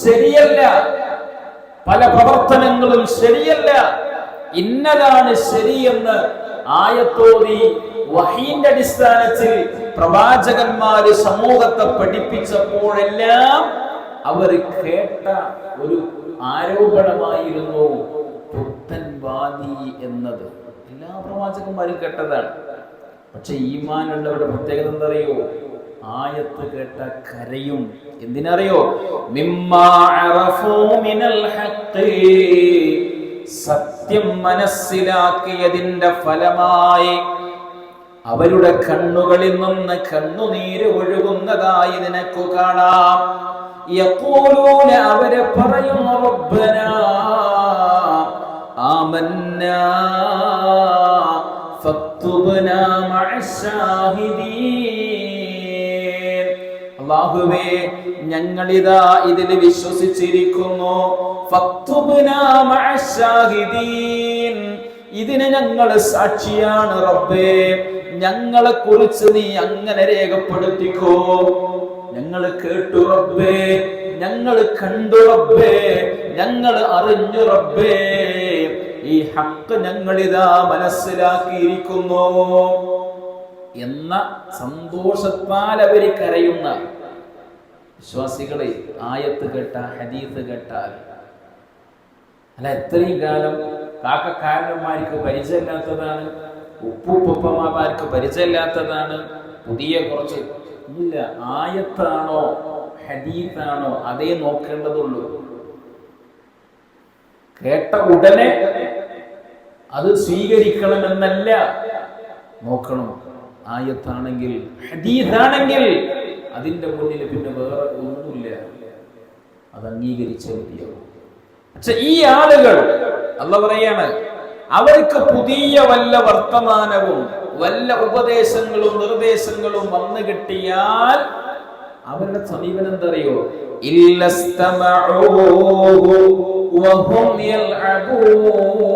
A: ശരിയല്ല, പല പ്രവർത്തനങ്ങളും ശരിയല്ല, ഇന്നതാണ് ശരിയെന്ന് ആയത്തോതി വഹീന്റെ അടിസ്ഥാനത്തിൽ പ്രവാചകന്മാര് സമൂഹത്തെ പഠിപ്പിച്ചപ്പോഴെല്ലാം അവർ കേട്ട ഒരു ആരോപണമായിരുന്നു പുത്തൻവാദി എന്നത്. എല്ലാ പ്രവാചകന്മാരും കേട്ടതാണ്. പക്ഷെ ഈമാനുള്ളവരുടെ പ്രത്യേകത എന്തറിയോ? ആയത്ത് കേട്ട കരയും. എന്തിനറിയോ? മിമ്മാ അറഫൂ മിനൽ ഹഖ്. സത്യം മനസ്സിലാക്കിയതിന്റെ ഫലമായി അവരുടെ കണ്ണുകളിൽ നിന്ന് കണ്ണുനീര് ഒഴുകുന്നതായി നിനക്ക് കാണാം. യഖൂലൂന, അവരെ പറയും, റബ്ബനാ ആമന്നാ ഫക്തുബ്നാ മഅശ്ശാഹിദീൻ. അല്ലാഹുവേ, ഞങ്ങളിതാ ഇതിൽ വിശ്വസിച്ചിരിക്കുന്നു. ഫക്തുബ്നാ മഅശ്ശാഹിദീൻ, ഇതിന് ഞങ്ങൾ സാക്ഷിയാണ് റബ്ബേ. ഞങ്ങളെ കുറിച്ച് നീ അങ്ങനെ രേഖപ്പെടുത്തിക്കോ. ഞങ്ങൾ കേട്ടു റബ്ബേ, ഞങ്ങൾ കണ്ടു റബ്ബേ, ഞങ്ങൾ അറിഞ്ഞു റബ്ബേ. ഈ ഹഖ് ഞങ്ങളിതാ മനസ്സിലാക്കിയിരിക്കുന്നു എന്ന സന്തോഷത്താൽ അവര് കരയുന്ന വിശ്വാസികളെ ആയത്ത് കേട്ട, ഹദീസ് കേട്ടാൽ, അല്ല എത്രയും കാലം കാക്കക്കാരന്മാർക്ക് പരിചയമില്ലാത്തതാണ്, ഉപ്പുപ്പന്മാർക്ക് പരിചയമില്ലാത്തതാണ്. പുതിയ കുറച്ച് ഇല്ല, ആയത്താണോ ഹദീസാണോ അതേ നോക്കേണ്ടതുള്ളൂ. കേട്ട ഉടനെ അത് സ്വീകരിക്കണമെന്നല്ല നോക്കണം. ആയത്താണെങ്കിൽ ഹദീസാണെങ്കിൽ അതിന്റെ മുന്നിൽ പിന്നെ വേറെ ഒന്നുമില്ല, അത് അംഗീകരിച്ചേ മതിയാവും. പക്ഷെ ഈ ആളുകൾ അല്ലാഹു പറയാണ്, അവർക്ക് പുതിയ വല്ല വർത്തമാനവും വല്ല ഉപദേശങ്ങളും നിർദ്ദേശങ്ങളും വന്നു കിട്ടിയാൽ അവരുടെ സമീപനം എന്താ അറിയോ? ഇല്ലസ്തമഊഹു വഹും യൽഅബൂൻ.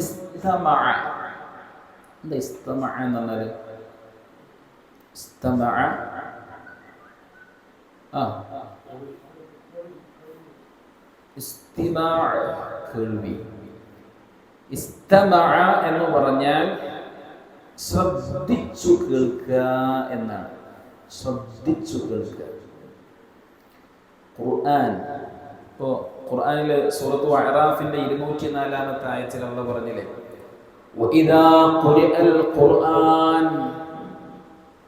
A: ഇസ്തമഅ, എന്താ ഇസ്തമഅ എന്ന് പറഞ്ഞാൽ? ഇസ്തമഅ ഇസ്തിമാഅ, കേൾവി. ഇസ്തമഅ എന്ന് പറഞ്ഞാൽ ശ്രദ്ധിച്ചു കേൾക്കുക എന്നാണ്. ശ്രദ്ധിച്ചു കേൾക്കുക. ഖുർആൻ, ഇപ്പോ ഖുർആനിലെ സൂറത്തു അഅറാഫിന്റെ 204-ാമത്തെ ആയത്തിൽ അല്ലാഹു പറഞ്ഞില്ലേ, വഇദാ ഖുരിഅൽ ഖുർആൻ,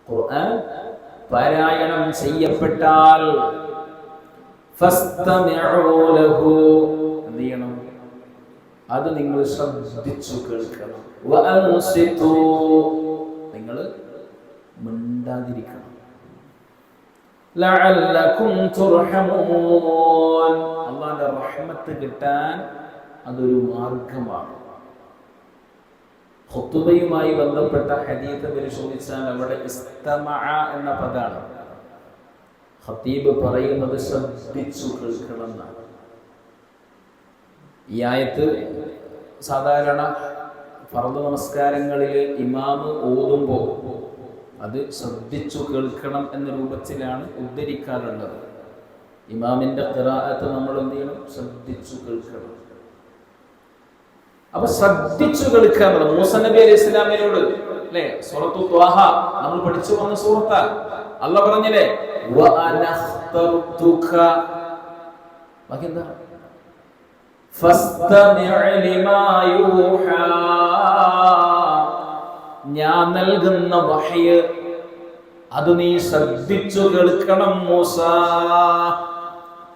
A: ഖുർആൻ പാരായണം ചെയ്യപ്പെട്ടാൽ ഫസ്തമിഉ ലഹു, എന്ത് ചെയ്യണം? അത് നിങ്ങൾ ശ്രദ്ധിച്ചു കേൾക്കണം. വഅൻസിതു, നിങ്ങൾ മിണ്ടാതിരിക്കണം. ലഅല്ലകും തുർഹമൂൻ, അല്ലാഹുവിന്റെ റഹ്മത്ത് കിട്ടാൻ അതൊരു മാർഗമാണ്. ഖുതുബയുമായി ബന്ധപ്പെട്ട ഹദീസ് പരിശോധിച്ചാൽ അവിടെ ഇസ്തമഅ എന്ന പദമാണ്. ഖതീബ് പറയുന്നത് ശ്രദ്ധിച്ചു കേൾക്കണം എന്നാണ്. ഈ ആയത്ത് സാധാരണ ഫർദ് നമസ്കാരങ്ങളിൽ ഇമാമ് ഓതുമ്പോൾ അത് ശ്രദ്ധിച്ചു കേൾക്കണം എന്ന രൂപത്തിലാണ് ഉദ്ധരിക്കാറുള്ളത്. ഇമാമിന്റെ ഖിറാഅത്ത് നമ്മൾ എന്ത് ചെയ്യണം? ശ്രദ്ധിച്ചു കേൾക്കണം. അപ്പൊ ശ്രദ്ധിച്ചു കേൾക്കുക. മൂസ നബി അലൈഹി ഇസ്ലാമിനോട് അല്ലേ, സൂറത്തു ത്വാഹ നമ്മൾ പഠിച്ചു വന്ന സൂറത്താ. അല്ലാഹു പറഞ്ഞില്ലേ, വഅനഖ്തർതുക, ബാക്കി എന്താ? ഫസ്തമിഅ ലിമാ യൂഹാ, ഞാൻ നൽകുന്ന വഹ്യ് അത് നീ ശ്രദ്ധിച്ചു കേൾക്കണം മൂസ,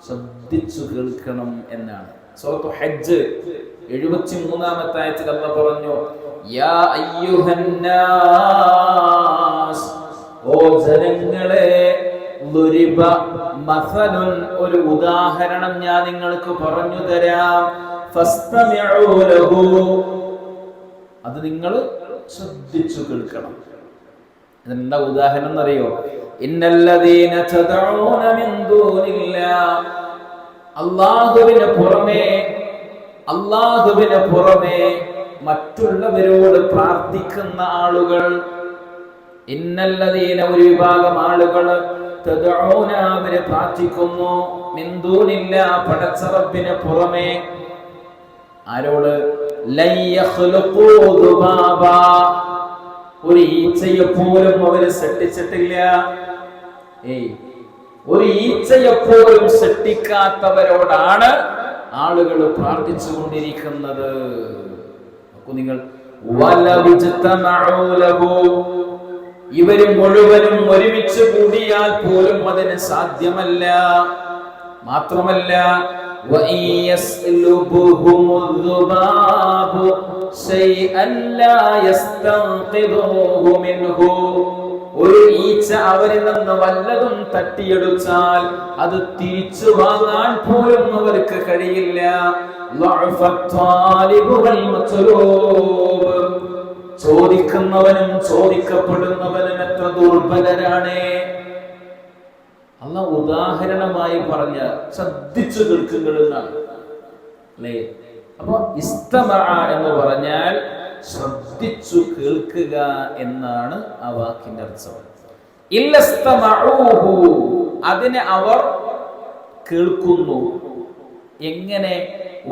A: ശ്രദ്ധിച്ചു കേൾക്കണം എന്നാണ്. സൂറത്തു ഹജ്ജ് 73-ാമത്തെ ആയത്തിൽ അല്ലാഹു പറഞ്ഞു, യാ അയ്യുഹന്നാസ്, ഓ ജനങ്ങളെ, ളുരിബ മസലുൻ, ഒരു ഉദാഹരണം ഞാൻ നിങ്ങൾക്ക് പറഞ്ഞു തരാം. ഫസ്തമിഉ ലഹു, അത് നിങ്ങൾ ശ്രദ്ധിച്ചു കേൾക്കണം. എന്താ ഉദാഹരണം എന്നറിയോ? ഇന്നല്ലദീന തദഊന മിൻ ദൂനില്ലാഹ്, അല്ലാഹുവിന് പുറമേ മറ്റുള്ളവരോട് പ്രാർത്ഥിക്കുന്ന ആളുകൾ. ഇന്നല്ലദീന, ഒരു വിഭാഗം ആളുകൾ, തദഊന, അവരെ പ്രാർത്ഥിക്കുന്നു, മിൻ ദൂനില്ലാഹ്, പടച്ച റബ്ബിന് പുറമേ. ആരോട്? ലൻ യഖ്ലുഖൂ ദുബാബ, ഒരു ഈച്ചയെ പോലും അവർ സൃഷ്ടിച്ചിട്ടില്ല. ഒരു ഈച്ചയെ പോലും സൃഷ്ടിക്കാത്തവരോടാണ് ആളുകൾ പ്രാർത്ഥിച്ചു കൊണ്ടിരിക്കുന്നത്. നിങ്ങൾ ഇവര് മുഴുവനും ഒരുമിച്ച് കൂടിയാൽ പോലും അതിന് സാധ്യമല്ല. മാത്രമല്ല, ഒരു ഈച്ച അവരിൽ നിന്ന് വല്ലതും തട്ടിയെടുത്താൽ അത് തിരിച്ചു വാങ്ങാൻ പോലും അവർക്ക് കഴിയില്ല. ചോദിക്കുന്നവനും ചോദിക്കപ്പെടുന്നവനും എത്ര ദുർബലരാണ്. അള്ളാഹ് ഉദാഹരണമായി പറഞ്ഞ ശ്രദ്ധിച്ചു കേൾക്കുന്നാണ് അല്ലേ. അപ്പൊ ഇസ്തമഅ എന്ന് പറഞ്ഞാൽ ശ്രദ്ധിച്ചു കേൾക്കുക എന്നാണ് ആ വാക്കിന്റെ അർത്ഥം. ഇല്ലസ്തമഊഹു, അതിനെ അവർ കേൾക്കുന്നു. എങ്ങനെ?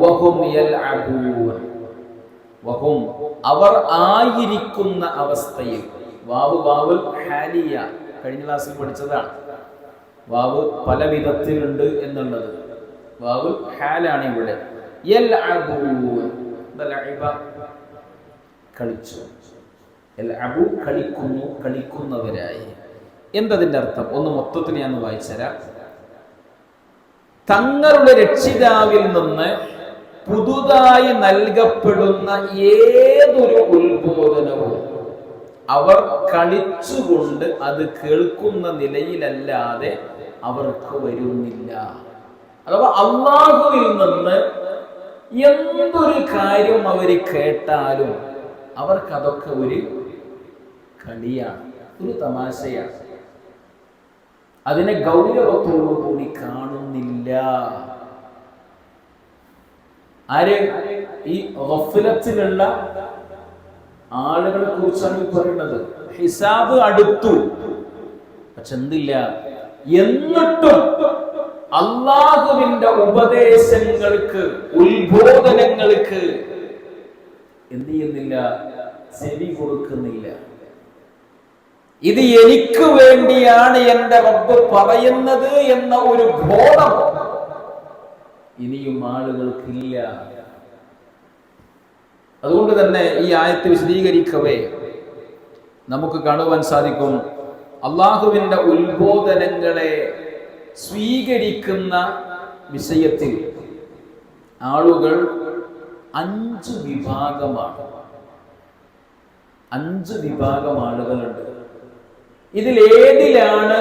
A: വഹും യൽഅബൂൻ, വഹും അവർ ആയിരിക്കുന്ന അവസ്ഥയിൽ. വാവുൽ ഹാലിയ കഴിഞ്ഞ ക്ലാസ്സിൽ പഠിച്ചതാണ്. വാവ് പല വിധത്തിലുണ്ട് എന്നുള്ളത്. വാവുൽ ഹാലാണ് ഇവിടെ. യൽഅബൂൻ, കളിച്ചു. യൽഅബു കളിക്കുന്നു, കളിക്കുന്നവരായി. എന്തതിന്റെ അർത്ഥം? ഒന്ന് മൊത്തത്തിൽ ഞാൻ വായിച്ചുതരാം. തങ്ങളുടെ രക്ഷിതാവിൽ നിന്ന് പുതുതായി നൽകപ്പെടുന്ന ഏതൊരു ഉത്ബോധനവും അവർ കളിച്ചുകൊണ്ട് അത് കേൾക്കുന്ന നിലയിലല്ലാതെ അവർക്ക് വരുന്നില്ല. അഥവാ അല്ലാഹുവിൽ നിന്ന് എന്തൊരു കാര്യം അവർ കേട്ടാലും അവർക്കതൊക്കെ ഒരു കളിയാണ്, ഒരു തമാശയാണ്. അതിനെ ഗൗരവത്തോടു കൂടി കാണുന്നില്ല. ആര്? ഈ ഗഫ്ലത്തിലുള്ള ആളുകളെ കുറിച്ചാണ് പറയുന്നത്. ഹിസാബ് അടുത്തു, പക്ഷെ എന്തില്ല, എന്നിട്ടും അല്ലാഹുവിന്റെ ഉപദേശങ്ങൾക്ക്, ഉത്ബോധനങ്ങൾക്ക് എന്ത് ചെയ്യുന്നില്ല? ചെവി കൊടുക്കുന്നില്ല. ഇത് എനിക്ക് വേണ്ടിയാണ് എന്റെ റബ്ബ് പറയുന്നത് എന്ന ഒരു ബോധം ഇനിയും ആളുകൾക്കില്ല. അതുകൊണ്ട് തന്നെ ഈ ആയത്ത് വിശദീകരിക്കവേ നമുക്ക് കാണുവാൻ സാധിക്കും, അള്ളാഹുവിന്റെ ഉത്ബോധനങ്ങളെ സ്വീകരിക്കുന്ന വിഷയത്തിൽ ആളുകൾ 5 വിഭാഗമാണ്. 5 വിഭാഗം ആളുകളുണ്ട്. ഇതിലേതിലാണ്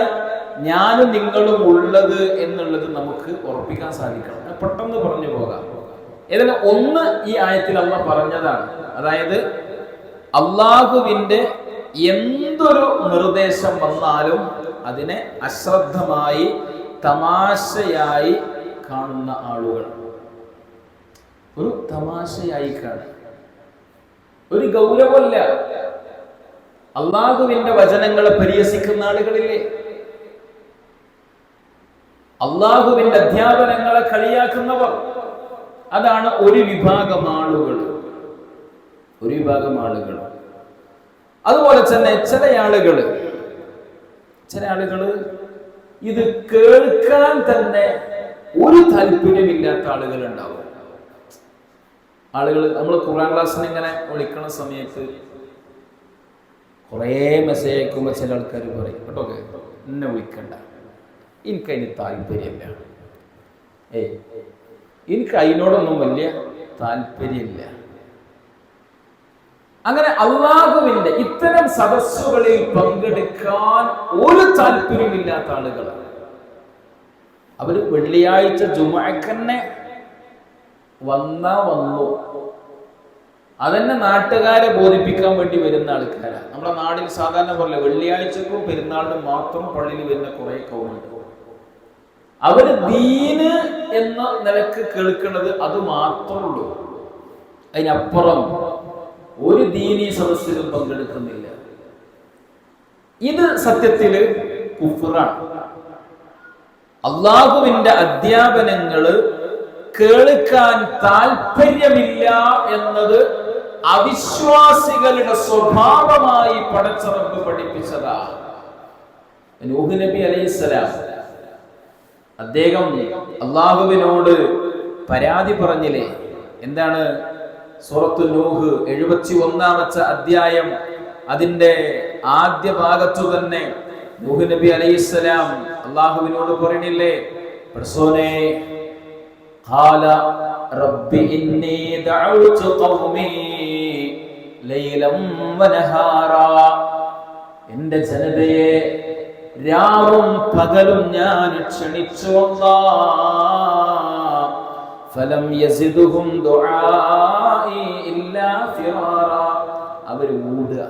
A: ഞാനും നിങ്ങളും ഉള്ളത് എന്നുള്ളത് നമുക്ക് ഉറപ്പിക്കാൻ സാധിക്കണം. പെട്ടെന്ന് പറഞ്ഞു പോകാം. ഏതായാലും ഒന്ന് ഈ ആയത്തിൽ അള്ളാഹ് പറഞ്ഞതാണ്. അതായത് അള്ളാഹുവിന്റെ എന്തൊരു നിർദ്ദേശം വന്നാലും അതിനെ അശ്രദ്ധമായി തമാശയായി കാണുന്ന ആളുകൾ. ഒരു തമാശയായി കാണും, ഒരു ഗൗരവമല്ല. അള്ളാഹുവിന്റെ വചനങ്ങളെ പരിഹസിക്കുന്ന ആളുകളില്ലേ? അള്ളാഹുവിന്റെ അധ്യാപനങ്ങളെ കളിയാക്കുന്നവർ. അതാണ് ഒരു വിഭാഗം ആളുകൾ. ഒരു വിഭാഗം ആളുകൾ. അതുപോലെ തന്നെ ചില ആളുകൾ ഇത് കേൾക്കാൻ തന്നെ ഒരു താല്പര്യമില്ലാത്ത ആളുകൾ ഉണ്ടാവും. ആളുകൾ നമ്മൾ ഖുർആൻ ക്ലാസ്സിന് ഇങ്ങനെ വിളിക്കണ സമയത്ത് കുറേ മെസ്സേജ് അയക്കുമ്പോൾ ചില ആൾക്കാർ പറയും, കേട്ടോ എന്നെ വിളിക്കണ്ട, എനിക്കതിന് താല്പര്യമില്ല, എനിക്ക് അതിനോടൊന്നും വലിയ താല്പര്യമില്ല. അങ്ങനെ അള്ളാഹുവിന്റെ ഇത്തരം സദസ്സുകളിൽ പങ്കെടുക്കാൻ ഒരു താല്പര്യമില്ലാത്ത ആളുകളാണ്. അവര് വെള്ളിയാഴ്ച ജുമുഅക്കന്നെ വന്നു, അതന്നെ നാട്ടുകാരെ ബോധിപ്പിക്കാൻ വേണ്ടി വരുന്ന ആൾക്കാരാണ്. നമ്മുടെ നാട്ടിൽ സാധാരണ പറയില്ല, വെള്ളിയാഴ്ചക്കും പെരുന്നാളിനും മാത്രം പള്ളിയിൽ വരുന്ന കുറെ കൗമുണ്ട്. അവര് ദീന് എന്ന നിലക്ക് കേൾക്കുന്നത് അത് മാത്രമേ ഉള്ളൂ. അതിനപ്പുറം ഒരു ദീനീ സദസ്സിലും പങ്കെടുക്കുന്നില്ല. ഇത് സത്യത്തില് കുഫ്റാണ്. അള്ളാഹുവിന്റെ അധ്യാപനങ്ങള് കേൾക്കാൻ താല്പര്യമില്ല എന്നത് അവിശ്വാസികളുടെ സ്വഭാവമായി പടച്ച റബ്ബ് പഠിപ്പിച്ചതാ. നൂഹ് നബി അലൈഹിസ്സലാം അദ്ദേഹം അള്ളാഹുവിനോട് പരാതി പറഞ്ഞില്ലേ? എന്താണ്? സൂറത്തു നൂഹ് 71-ാമത്തെ അധ്യായം അതിന്റെ ആദ്യ ഭാഗത്തു തന്നെ നൂഹ് നബി അലൈഹിസ്സലാം അള്ളാഹുവിനോട് പറയണില്ലേ, പടച്ചോനേ, ഖാല റബ്ബി ഇന്നി ദഅഉതു ഖൗമി ലൈലൻ വനഹാറാ, എന്റെ ജനതയെ രാവും പകലും ഞാൻ ക്ഷണിച്ചു അല്ലാഹ്, ഫലം യസിദുഹും ദുആഇ ഇല്ലാ ഫിറാറ, അവർ ഓടുക.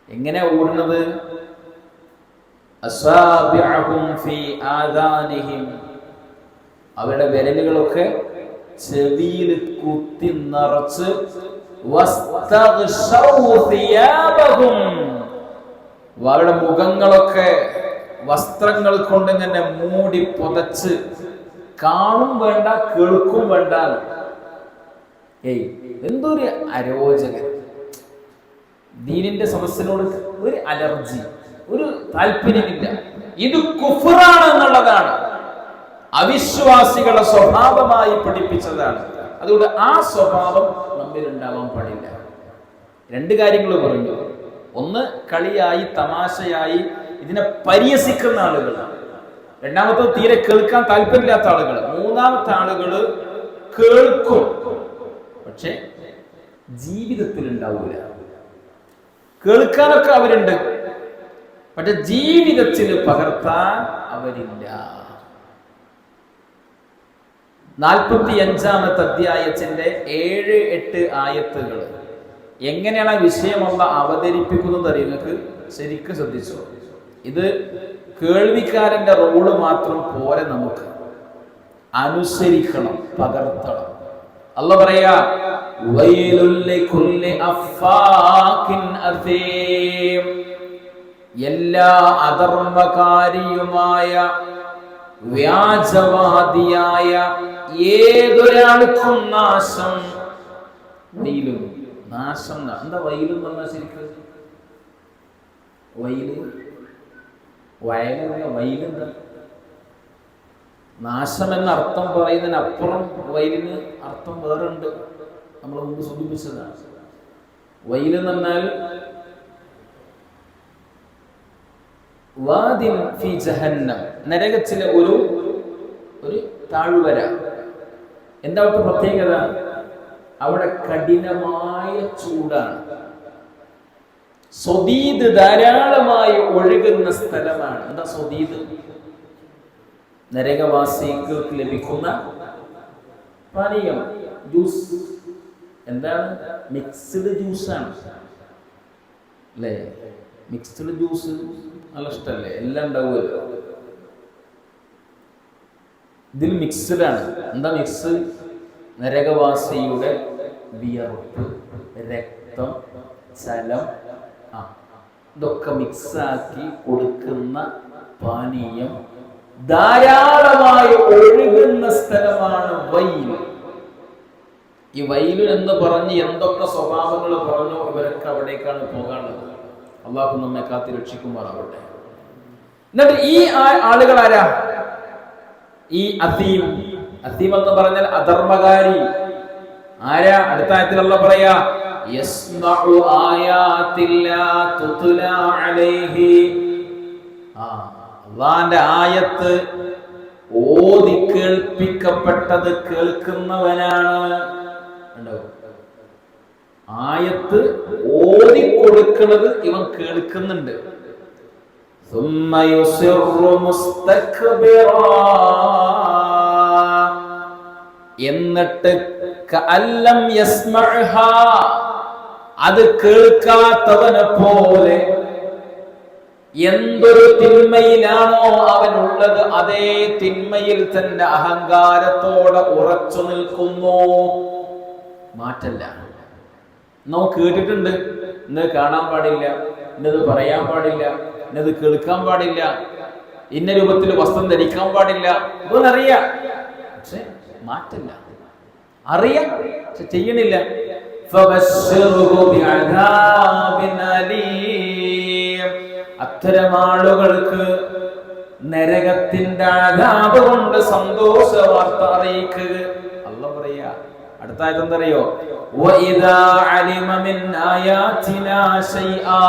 A: എങ്ങനെ ഓടുന്നത്? അസാബിഅഹും ഫീ ആദാനിഹിം, അവരുടെ വിരലുകളൊക്കെ ചെവിയിൽ കുത്തി നിറച്ച്, വസ്തഗ്ശൗ സിയാബഹും, അവരുടെ മുഖങ്ങളൊക്കെ വസ്ത്രങ്ങൾ കൊണ്ട് ഇങ്ങനെ മൂടി പുതച്ച്, കാണും വേണ്ട കേൾക്കും വേണ്ട. എന്തൊരു അരോചകൻ! ദീനിന്റെ സദസ്സിനോട് ഒരു അലർജി, ഒരു താല്പര്യമില്ല. ഇത് കുഫ്റാണ് എന്നുള്ളതാണ് അവിശ്വാസികളുടെ സ്വഭാവമായി പഠിപ്പിച്ചതാണ്. അതുകൊണ്ട് ആ സ്വഭാവം നമ്മിൽ ഉണ്ടാവാൻ പാടില്ല. രണ്ട് കാര്യങ്ങൾ പറഞ്ഞു. ഒന്ന്, കളിയായി തമാശയായി ഇതിനെ പരിഹസിക്കുന്ന ആളുകളാണ്. രണ്ടാമത്തെ, തീരെ കേൾക്കാൻ താല്പര്യമില്ലാത്ത ആളുകൾ. മൂന്നാമത്തെ ആളുകൾ കേൾക്കും, പക്ഷെ ജീവിതത്തിൽ ഉണ്ടാവില്ല. കേൾക്കാനൊക്കെ അവരുണ്ട്, പക്ഷെ ജീവിതത്തിൽ പകർത്താൻ അവരില്ല. 45-ാമത്തെ അധ്യായത്തിന്റെ 7-8 ആയത്തുകൾ എങ്ങനെയാണ് ആ വിഷയമല്ല അവതരിപ്പിക്കുന്നത് അറിയുക? നിങ്ങൾക്ക് ശരിക്കും ശ്രദ്ധിച്ചോ? ഇത് കേൾവിക്കാരന്റെ റോള് മാത്രം പോരെ, നമുക്ക് അനുസരിക്കണം, പകർത്തണം. അല്ലാഹു പറയാ, വൈലുൽ ലികുല്ലി അഫാകിൻ അസീം, എല്ലാ അധർമ്മകാരിയുമായ വ്യാജവാദിയായ ഏതൊരാൾക്കും നാശം. വൈലും, നാശം. എന്താ വൈലും പറഞ്ഞാൽ? ശരിക്കും വൈല്, വയലെന്താ? വൈലെന്താ? നാശം എന്ന അർത്ഥം പറയുന്നതിനപ്പുറം വൈലിന് അർത്ഥം വേറെ ഉണ്ട്. നമ്മൾ മുമ്പ് സൂചിപ്പിച്ചതാണ്. വൈലെന്ന് പറഞ്ഞാൽ വാദിൻ ഫി ജഹന്നം, നരകത്തിലെ ഒരു താഴ്വര. എന്താ അവിടുത്തെ പ്രത്യേകത? അവിടെ കഠിനമായ ചൂടാണ്. സ്വദീദ് ധാരാളമായി ഒഴുകുന്ന സ്ഥലമാണ്. എന്താ സ്വദീദ്? നരകവാസികൾക്ക് ലഭിക്കുന്ന പാനീയം, ജ്യൂസ്. എന്താണ്? മിക്സ്ഡ് ജ്യൂസാണ് അല്ലേ? മിക്സ്ഡ് ജ്യൂസ് നല്ല ഇഷ്ടല്ലേ? എല്ലാം ഉണ്ടാവുമല്ലോ. ഇതിൽ മിക്സ്ഡ് ആണ്. എന്താ മിക്സ്? നരകവാസിയുടെ വിയർപ്പ്, രക്തം, ചലം, ഇതൊക്കെ മിക്സാക്കി കൊടുക്കുന്ന പാനീയം ധാരാളമായി ഒഴുകുന്ന സ്ഥലമാണ് വൈൽ. ഈ വൈല് എന്ന് പറഞ്ഞ് എന്തൊക്കെ സ്വഭാവങ്ങൾ പറഞ്ഞോ ഇവരൊക്കെ അവിടേക്കാണ് പോകാനുള്ളത്. അള്ളാഹു നമ്മെ കാത്തി രക്ഷിക്കുമാറാവട്ടെ. എന്നിട്ട് ഈ ആളുകൾ ആരാ? ഈ അസീം. അസീം എന്ന് പറഞ്ഞാൽ അധർമ്മകാരി. ആരാ? അടുത്ത ആയത്തിൽ അല്ലാഹു പറയാ, യസ്മഉ ആയാതില്ലാ തുത്ലാ അലൈഹി, അല്ലാഹുവിന്റെ ആയത്ത് ഓതി കേൾപ്പിക്കപ്പെട്ടത് കേൾക്കുന്നവനാണ്. ആയത്ത് ഓതി കൊടുക്കുന്നത് ഇവൻ കേൾക്കുന്നുണ്ട്. എന്നിട്ട് കഅല്ലം യസ്മഅഹാ, അത് കേൾക്കാത്തവനെ പോലെ എന്തൊരു തിന്മയിലാണോ അവനുള്ളത് അതേ തിന്മയിൽ തന്നെ അഹങ്കാരത്തോടെ ഉറച്ചു നിൽക്കുന്നു. മാറ്റല്ല. നാം കേട്ടിട്ടുണ്ട്, ഇന്നത് കാണാൻ പാടില്ല, ഇന്നത് പറയാൻ പാടില്ല, ഇന്നത് കേൾക്കാൻ പാടില്ല, ഇന്ന രൂപത്തിൽ വസ്ത്രം ധരിക്കാൻ പാടില്ല, ഇതൊന്നും അറിയാം, പക്ഷെ മാറ്റല്ല. അറിയാം, പക്ഷെ ചെയ്യണില്ല. അത്തരം ആളുകൾക്ക് നരകത്തിന്റെ ആദാബ് കൊണ്ട് സന്തോഷ വാർത്ത അറിയിക്കുക. അല്ലാഹു പറയാ, അടുത്ത ആയത്ത് എന്തറിയോ? വഇദാ അലിമ മിൻ ആയാതിനാ ശൈആ,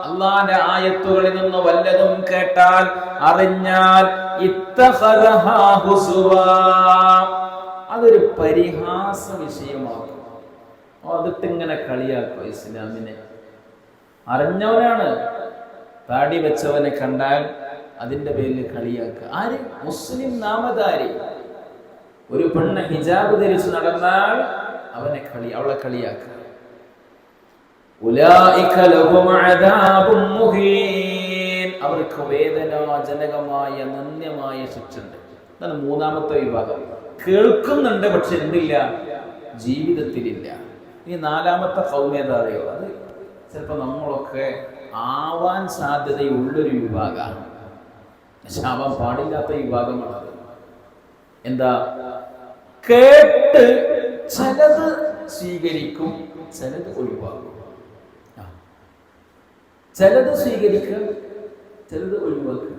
A: അല്ലാഹുവിന്റെ ആയത്തുകളിൽ നിന്ന് വല്ലതും കേട്ടാൽ, അറിഞ്ഞാൽ, ഇത്തഖദഹാ ഹുസുവാ, അതൊരു പരിഹാസ വിഷയമാക്കും. അതിട്ട് ഇങ്ങനെ കളിയാക്കും ഇസ്ലാമിനെ. അറിഞ്ഞവനാണ്. താടി വെച്ചവനെ കണ്ടാൽ അതിന്റെ പേരിൽ കളിയാക്കുക. ആര്? മുസ്ലിം നാമധാരി. ഒരു പെണ്ണ് ഹിജാബ് ധരിച്ച് നടന്നാൽ അവളെ കളിയാക്കുക. ഉലൈക ലഹും അദാബും മുഹീൻ, അവർക്ക് വേദനാജനകമായ നിന്ദ്യമായ ശിക്ഷയുണ്ട്. അതാണ് മൂന്നാമത്തെ വിഭാഗം. കേൾക്കുന്നുണ്ട് പക്ഷെ എന്തില്ല, ജീവിതത്തിലില്ല. ഇനി നാലാമത്തെ ഖൗം ഏതാ അറിയോ? അത് ചിലപ്പോൾ നമ്മളൊക്കെ ആവാൻ സാധ്യതയുള്ളൊരു വിഭാഗമാണ്, പക്ഷെ ആവാൻ പാടില്ലാത്ത വിഭാഗമാണത്. എന്താ? കേട്ട് ചിലത് സ്വീകരിക്കും, ചിലത് ഒഴിവാക്കും. ചിലത് സ്വീകരിക്കുക, ചിലത് ഒഴിവാക്കുക.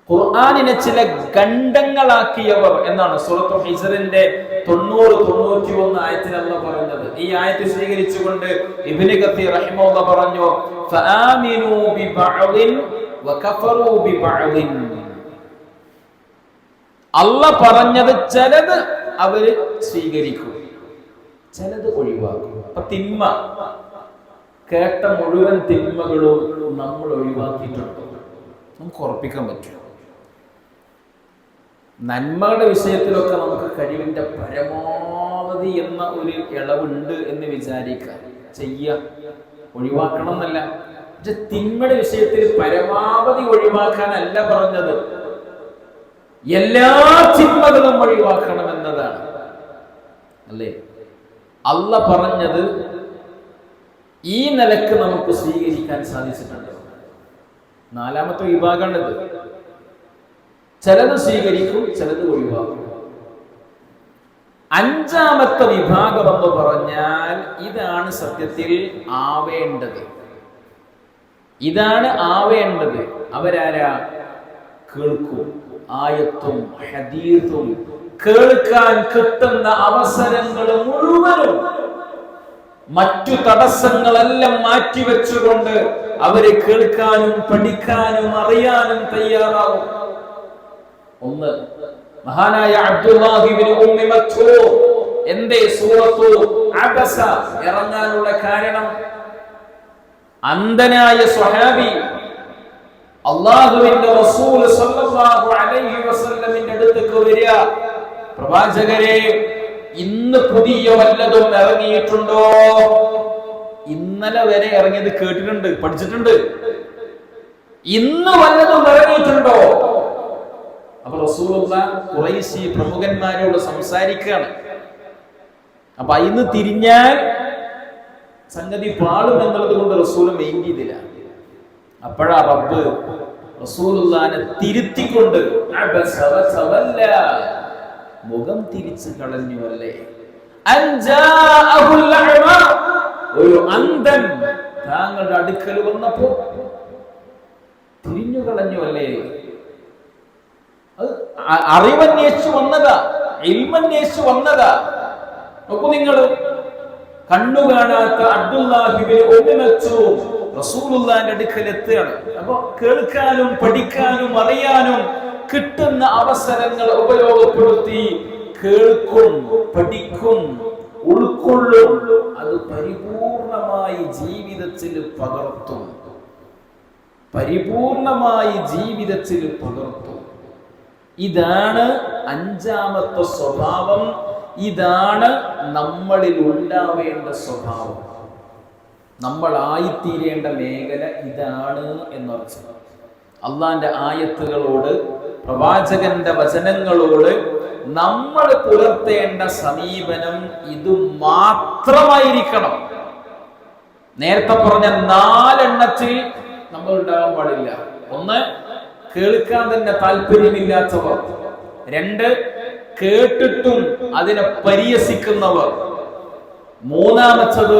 A: ഖുർആനിനെ ചില ഖണ്ഡങ്ങളാക്കിയവർ എന്നാണ് സൂറത്തുൽ ഹിജ്റിന്റെ 90-91 ആയത്തിൽ അല്ലാഹു പറയുന്നത്. ഈ ആയത്ത് സ്വീകരിച്ചുകൊണ്ട് ഇബ്നു കത്തീർ റഹിമഹുല്ലാഹ് പറഞ്ഞു, ഫആമിനൂ ബിബഅദിൻ വകഫറൂ ബിബഅദിൻ. അല്ലാഹ് പറഞ്ഞത് ചിലത് അവര് സ്വീകരിക്കും, ചിലത് ഒഴിവാക്കും. അപ്പൊ തിന്മ, കേട്ട മുഴുവൻ തിന്മകളും നമ്മൾ ഒഴിവാക്കിയിട്ടുണ്ട്, നമുക്ക് ഉറപ്പിക്കാൻ പറ്റും. നന്മയുടെ വിഷയത്തിലൊക്കെ നമുക്ക് കഴിവിന്റെ പരമാവധി എന്ന ഒരു ഇളവുണ്ട് എന്ന് വിചാരിക്കാം, ചെയ്യാം, ഒഴിവാക്കണം എന്നല്ല. പക്ഷെ തിന്മയുടെ വിഷയത്തിൽ പരമാവധി ഒഴിവാക്കാനല്ല പറഞ്ഞത്, എല്ലാ തിന്മകളും ഒഴിവാക്കണം എന്നതാണ്, അല്ലേ? അല്ലാഹ് പറഞ്ഞത് ഈ നിലക്ക് നമുക്ക് സ്വീകരിക്കാൻ സാധിച്ചിട്ടുണ്ട്. നാലാമത്തെ വിഭാഗമാണിത്. ചിലത് സ്വീകരിക്കും, ചിലത് ഒഴിവാക്കും. അഞ്ചാമത്തെ വിഭാഗം എന്ന് പറഞ്ഞാൽ ഇതാണ് സത്യത്തിൽ ആവേണ്ടത്, ഇതാണ് ആവേണ്ടത്. അവരാരാ? കേൾക്കും, ആയത്തും ഹദീസും കേൾക്കാൻ കിട്ടുന്ന അവസരങ്ങൾ മുഴുവനും മറ്റു തടസ്സങ്ങളെല്ലാം മാറ്റിവെച്ചുകൊണ്ട് അവര് കേൾക്കാനും പഠിക്കാനും അറിയാനും തയ്യാറാവും. ഒന്ന്, മഹാനായ അബ്ദുല്ലാഹി ഇബ്നു ഉമ്മി മക്തൂം എന്തേ സൂറത്തു അബസ ഇറങ്ങാനുള്ള കാരണം? അന്ധനായ സ്വഹാബി അല്ലാഹുവിന്റെ റസൂൽ സ്വല്ലല്ലാഹു അലൈഹി വസല്ലമിന്റെ അടുത്തേക്ക് വരിക, പ്രവാചകരെ ഇന്ന് പുതിയ വല്ലതും ഇറങ്ങിയിട്ടുണ്ടോ? ഇന്നലെ വരെ ഇറങ്ങിയത് കേട്ടിട്ടുണ്ട്, പഠിച്ചിട്ടുണ്ട്, ഇന്ന് വല്ലതും ഇറങ്ങിയിട്ടുണ്ടോ? അപ്പൊ റസൂലുള്ളാഹി ഖുറൈശി പ്രമുഖന്മാരോട് സംസാരിക്കുകയാണ്. അപ്പൊ ഇന്ന് തിരിഞ്ഞാൽ സംഗതി പാളും എന്നുള്ളത് കൊണ്ട് റസൂല് മെയിൻ ചെയ്തില്ല. അപ്പോഴാ റബ്ബ് റസൂലുള്ളാഹിനെ തിരുത്തിക്കൊണ്ട് മുഖം തിരിച്ചു കളഞ്ഞു അല്ലേ. ഒരു അന്ധൻ താങ്കളുടെ അടുക്കൽ വന്നപ്പോ തിരിഞ്ഞു കളഞ്ഞു അല്ലേ. അറിവന്വേഷിച്ചു വന്നതാ, ഇൽമന്വേഷിച്ചു വന്നതാ. നോക്കൂ നിങ്ങൾ, കണ്ണു കാണാത്ത അബ്ദുല്ലാഹി ഇബ്നു ഉമ്മി മക്തൂം റസൂലുള്ളാഹിന്റെ അടുക്കൽ എത്തുകയാണ്. അപ്പൊ കേൾക്കാനും പഠിക്കാനും അറിയാനും കിട്ടുന്ന അവസരങ്ങൾ ഉപയോഗപ്പെടുത്തി കേൾക്കും, പഠിക്കും, ഉൾക്കൊള്ളും, അത് പരിപൂർണമായി ജീവിതത്തിൽ പകർത്തും, പരിപൂർണമായി ജീവിതത്തിൽ പകർത്തും. ഇതാണ് അഞ്ചാമത്തെ സ്വഭാവം, ഇതാണ് നമ്മളിൽ ഉണ്ടാവേണ്ട സ്വഭാവം. നമ്മളായിത്തീരേണ്ട മേഖല ഇതാണ് എന്നർത്ഥം. അള്ളാന്റെ ആയത്തുകളോട്, പ്രവാചകന്റെ വചനങ്ങളോട് നമ്മൾ പുലർത്തേണ്ട സമീപനം ഇത് മാത്രമായിരിക്കണം. നേരത്തെ പറഞ്ഞ 4 എണ്ണത്തിൽ നമ്മൾ ഉണ്ടാകാൻ പാടില്ല. ഒന്ന്, കേൾക്കാൻ തന്നെ താല്പര്യമില്ലാത്തവർ. 2, കേട്ടിട്ടും അതിനെ പരിഹസിക്കുന്നവർ. 3,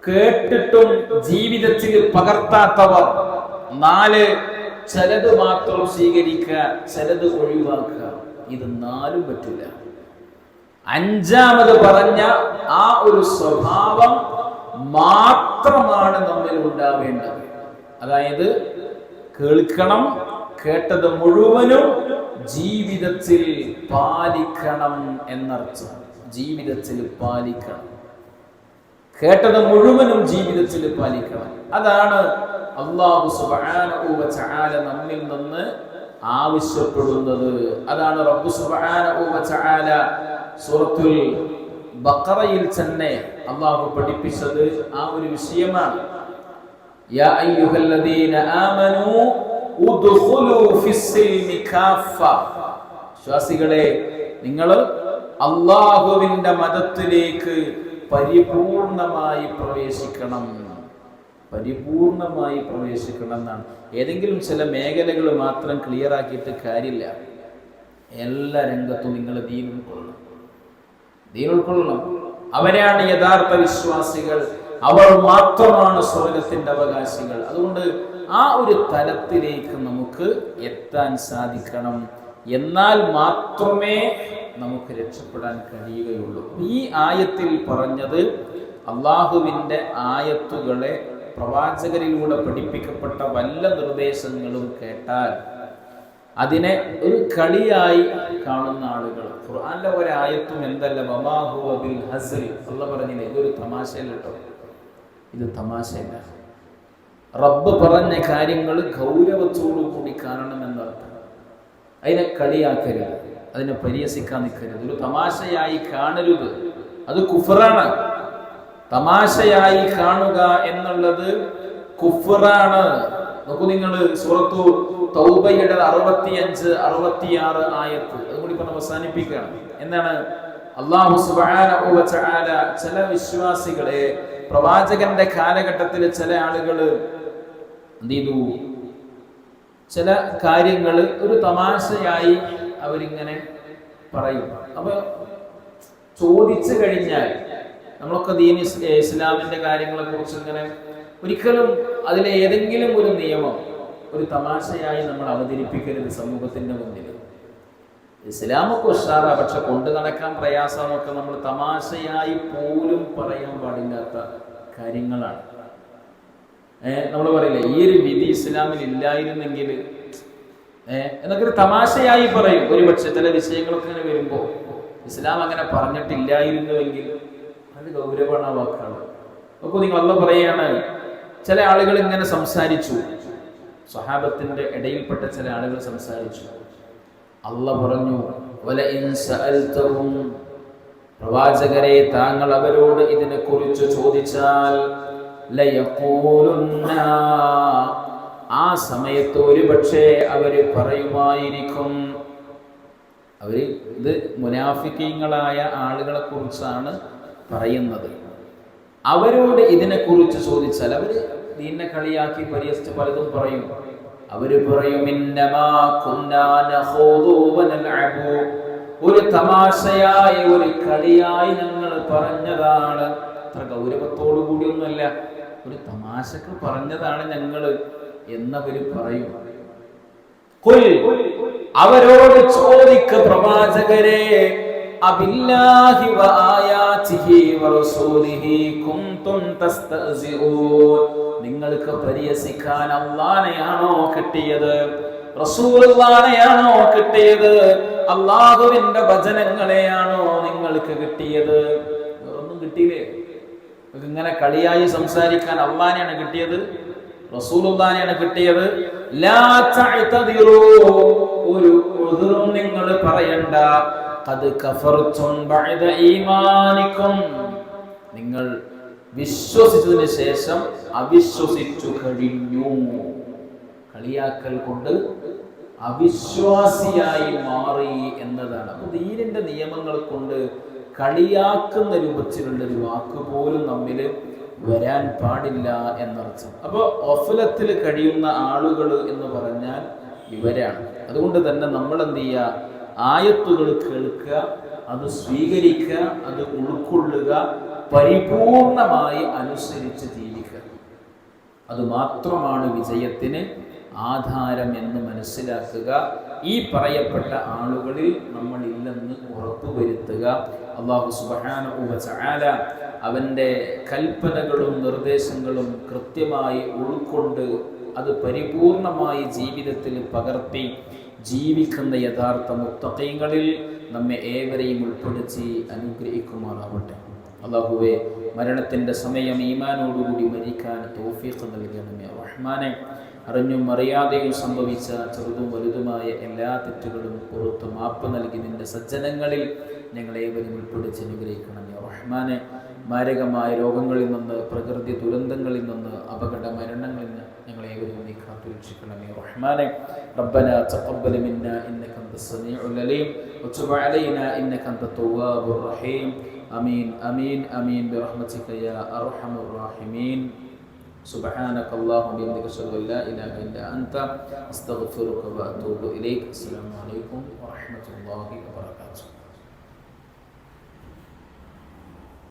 A: കേട്ടിട്ടും ജീവിതത്തിൽ പകർത്താത്തവർ. 4, ചിലത് മാത്രം സ്വീകരിക്കുക, ചിലത് ഒഴിവാക്കുക. ഇത് 4 പറ്റില്ല. 5 പറഞ്ഞ ആ ഒരു സ്വഭാവം മാത്രമാണ് നമ്മിൽ ഉണ്ടാവേണ്ടത്. അതായത് കേൾക്കണം, കേട്ടത് മുഴുവനും ജീവിതത്തിൽ പാലിക്കണം എന്നർത്ഥം. ജീവിതത്തിൽ പാലിക്കണം, കേട്ടത് മുഴുവനും ജീവിതത്തിൽ പാലിക്കണം. അതാണ് അല്ലാഹു സുബ്ഹാനഹു വ തആല നമ്മിൽ നിന്ന് ആവശ്യപ്പെടുന്നത്. അതാണ് റബ്ബ് സുബ്ഹാനഹു വ തആല സൂറത്തുൽ ബഖറയിൽ തന്നെ അല്ലാഹു പഠിപ്പിച്ചത് ആ ഒരു വിഷയമാണ്. യാ അയ്യുഹല്ലദീന ആമനൂ ഉദ്ഖുലൂ ഫിസ്സിൽമി കാഫ. വിശ്വാസികളെ, നിങ്ങൾ അല്ലാഹുവിന്റെ മതത്തിലേക്ക് പരിപൂർണമായി പ്രവേശിക്കണം. പരിപൂർണമായി പ്രവേശിക്കണം എന്നാണ്. ഏതെങ്കിലും ചില മേഖലകൾ മാത്രം ക്ലിയർ ആക്കിയിട്ട് കാര്യമില്ല. എല്ലാ രംഗത്തും നിങ്ങൾ ദീൻ ഉൾക്കൊള്ളണം. അവരാണ് യഥാർത്ഥ വിശ്വാസികൾ. അവർ മാത്രമാണ് സ്വർഗത്തിന്റെ അവകാശികൾ. അതുകൊണ്ട് ആ ഒരു തലത്തിലേക്ക് നമുക്ക് എത്താൻ സാധിക്കണം. എന്നാൽ മാത്രമേ നമുക്ക് രക്ഷപ്പെടാൻ കഴിയുകയുള്ളൂ. ഈ ആയത്തിൽ പറഞ്ഞത് അള്ളാഹുവിൻ്റെ ആയത്തുകളെ പ്രവാചകരിലൂടെ പഠിപ്പിക്കപ്പെട്ട വല്ല നിർദ്ദേശങ്ങളും കേട്ടാൽ അതിനെ ഒരു കളിയായി കാണുന്ന ആളുകൾ. ഖുർആന്റെ ഒരായത്തും എന്തല്ല, വമാ ഹുവ ബിൽ ഹസ്ൽ. അല്ലാഹു പറഞ്ഞില്ലേ, ഇതൊരു തമാശയല്ല കേട്ടോ, ഇത് തമാശയല്ല. റബ്ബ് പറഞ്ഞ കാര്യങ്ങൾ ഗൗരവത്തോടു കൂടി കാണണമെന്നർത്ഥം. അതിനെ കളിയാക്കരുത്, അതിനെ പരിഹസിക്കാൻ നിൽക്കരുത്, ഒരു തമാശയായി കാണരുത്. അത് കുഫറാണ്. തമാശയായി കാണുക എന്നുള്ളത് കുഫറാണ്. നോക്കൂ നിങ്ങൾ, സൂറത്തു തൗബയുടെ 65, 66 ആയത്ത് അതുകൂടി പറഞ്ഞ് അവസാനിപ്പിക്കുകയാണ്. എന്താണ്? അല്ലാഹു സുബ്ഹാനഹു വ തആല ചില വിശ്വാസികളെ, പ്രവാചകന്റെ കാലഘട്ടത്തിൽ ചില ആളുകൾ എന്ത് ചെയ്തു, ചില കാര്യങ്ങൾ ഒരു തമാശയായി അവരിങ്ങനെ പറയും. അപ്പൊ ചോദിച്ചു കഴിഞ്ഞാൽ, നമ്മളൊക്കെ ഇസ്ലാമിന്റെ കാര്യങ്ങളെ കുറിച്ച് ഇങ്ങനെ ഒരിക്കലും അതിലെ ഏതെങ്കിലും ഒരു നിയമം ഒരു തമാശയായി നമ്മൾ അവതരിപ്പിക്കരുത് സമൂഹത്തിന്റെ മുന്നിൽ. ഇസ്ലാമൊക്കെ ഉഷാറ, പക്ഷെ കൊണ്ടു നടക്കാൻ പ്രയാസമൊക്കെ നമ്മൾ തമാശയായി പോലും പറയാൻ പാടില്ലാത്ത കാര്യങ്ങളാണ്. നമ്മൾ പറയില്ലേ, ഈ ഒരു വിധി ഇസ്ലാമിൽ ഇല്ലായിരുന്നെങ്കിൽ എന്നൊക്കെ ഒരു തമാശയായി പറയും. ഒരു പക്ഷെ ചില വിഷയങ്ങളൊക്കെ ഇങ്ങനെ വരുമ്പോൾ ഇസ്ലാം അങ്ങനെ പറഞ്ഞിട്ടില്ലായിരുന്നുവെങ്കിൽ അത് ഗൗരവമാണ് ആ വാക്കാണ്. നോക്കൂ നിങ്ങൾ, അല്ലാഹു പറയാണ്, ചില ആളുകൾ ഇങ്ങനെ സംസാരിച്ചു, സ്വഹാബത്തിന്റെ ഇടയിൽപ്പെട്ട ചില ആളുകൾ സംസാരിച്ചു. അല്ലാഹു പറഞ്ഞു, വലഇൻ സഅൽതഹും, പ്രവാചകരെ താങ്കൾ അവരോട് ഇതിനെ കുറിച്ച് ചോദിച്ചാൽ ലയഖൂലുന്ന, ആ സമയത്ത് ഒരുപക്ഷെ അവര് പറയുമായിരിക്കും. അവര് ഇത് മുനാഫിക്കീങ്ങളായ ആളുകളെ കുറിച്ചാണ് പറയുന്നത്. അവരോട് ഇതിനെ കുറിച്ച് ചോദിച്ചാൽ അവര് ദീനെ കളിയാക്കി പരിഹസിച്ച് പലതും പറയും. അവര് പറയും, ഇന്നമാ കുന്നാ നഖൂദു വനൽഅബു, ഒരു തമാശയായി ഒരു കളിയായി ഞങ്ങൾ പറഞ്ഞതാണ്. അത്ര ഗൗരവത്തോടു കൂടിയൊന്നുമല്ല, ഒരു തമാശക്ക് പറഞ്ഞതാണ് ഞങ്ങൾ എന്നവര് പറയും. അവരോട് ചോദിക്ക പ്രവാചകരെ, അബില്ലാഹി വആയാതിഹി വറസൂലിഹി കുൻതും തസ്തഅ്സിഊൻ, നിങ്ങൾക്ക് പരിഹസിക്കാൻ അല്ലാഹനെയാണോ കിട്ടിയത്, റസൂലുള്ളാഹിനെയാണോ കിട്ടിയത്, അല്ലാഹുവിന്റെ വചനങ്ങളെയാണോ നിങ്ങൾക്ക് കിട്ടിയത്? ഒന്നും കിട്ടിയില്ലേ? ഇങ്ങനെ കളിയായി സംസാരിക്കാൻ അല്ലാഹനെയാണ് കിട്ടിയത്, റസൂലുള്ളാഹിനെയാണ് കിട്ടിയത്. ലാ തഅ്തദിറൂ, ഒരു ഉദ്റും നിങ്ങൾ പറയണ്ട. ഖദ് കഫർതും ബഅദ ഈമാനികും, നിങ്ങൾ വിശ്വസിച്ചതിന് ശേഷം അവിശ്വസിച്ചു കഴിഞ്ഞു. കളിയാക്കൽ കൊണ്ട് അവിശ്വാസിയായി മാറി എന്നതാണ്. അപ്പോൾ ദീനിന്റെ നിയമങ്ങൾ കൊണ്ട് കളിയാക്കുന്ന രൂപത്തിലുള്ള ഒരു വാക്ക് പോലും നമ്മിൽ വരാൻ പാടില്ല എന്നർത്ഥം. അപ്പോൾ ഗഫലത്തിൽ കഴിയുന്ന ആളുകൾ എന്ന് പറഞ്ഞാൽ ഇവരാണ്. അതുകൊണ്ട് തന്നെ നമ്മൾ എന്ത് ചെയ്യുക, ആയത്തുകൾ കേൾക്കുക, അത് സ്വീകരിക്കുക, അത് ഉൾക്കൊള്ളുക, പരിപൂർണമായി അനുസരിച്ച് ജീവിക്കുക. അത് മാത്രമാണ് വിജയത്തിന് ആധാരം എന്ന് മനസ്സിലാക്കുക. ഈ പറയപ്പെട്ട ആളുകളിൽ നമ്മൾ ഇല്ലെന്ന് ഉറപ്പുവരുത്തുക. അല്ലാഹു സുബ്ഹാനഹു വ തആല അവൻ്റെ കൽപ്പനകളും നിർദ്ദേശങ്ങളും കൃത്യമായി ഉൾക്കൊണ്ട് അത് പരിപൂർണമായി ജീവിതത്തിൽ പകർത്തി ജീവിക്കുന്ന യഥാർത്ഥ മുത്തഖീങ്ങളിൽ നമ്മെ ഏവരെയും ഉൾപ്പെടുത്തി അനുഗ്രഹിക്കുമാറാവട്ടെ. അല്ലാഹുവേ, മരണത്തിൻ്റെ സമയം ഈമാനോടുകൂടി മരിക്കാൻ തൗഫീഖ് നൽകണമേ റഹ്മാനെ. അറിഞ്ഞും അറിയാതെയും സംഭവിച്ച ചെറുതും വലുതുമായ എല്ലാ തെറ്റുകളും പുറത്തു മാപ്പ് നൽകി നിന്റെ സജ്ജനങ്ങളിൽ ഞങ്ങളേവരും ഉൾപ്പെടുത്തി അനുഗ്രഹിക്കണമേ റഹ്മാനെ. റഹ്മാനെ മാരകമായ രോഗങ്ങളിൽ നിന്ന്, പ്രകൃതി ദുരന്തങ്ങളിൽ നിന്ന്, അപകട മരണങ്ങളിൽ നിന്ന് ഞങ്ങളെ ഏവരും നീ കാത്തുരക്ഷിക്കണമേ റഹ്മാനെ. റബ്ബനാ തഖബ്ബൽ മിന്നാ ഇന്നക അൻതസ് സമീഉൽ അലീം വതുബ് അലൈനാ ഇന്നക അൻതത് തവ്വാബുർ റഹീം. ആമീൻ ആമീൻ ആമീൻ ബിറഹ്മതിക യാ അർഹമർ റഹീമീൻ. സുബ്ഹാനക അല്ലാഹുമ്മ ബിഹംദിക അശ്ഹദു അൻ ലാ ഇലാഹ ഇല്ലാ അൻത അസ്തഗ്ഫിറുക വഅതൂബു ഇലൈക്. അസ്സലാമു അലൈക്കും വറഹ്മത്തുള്ളാഹി വബറകാതുഹു.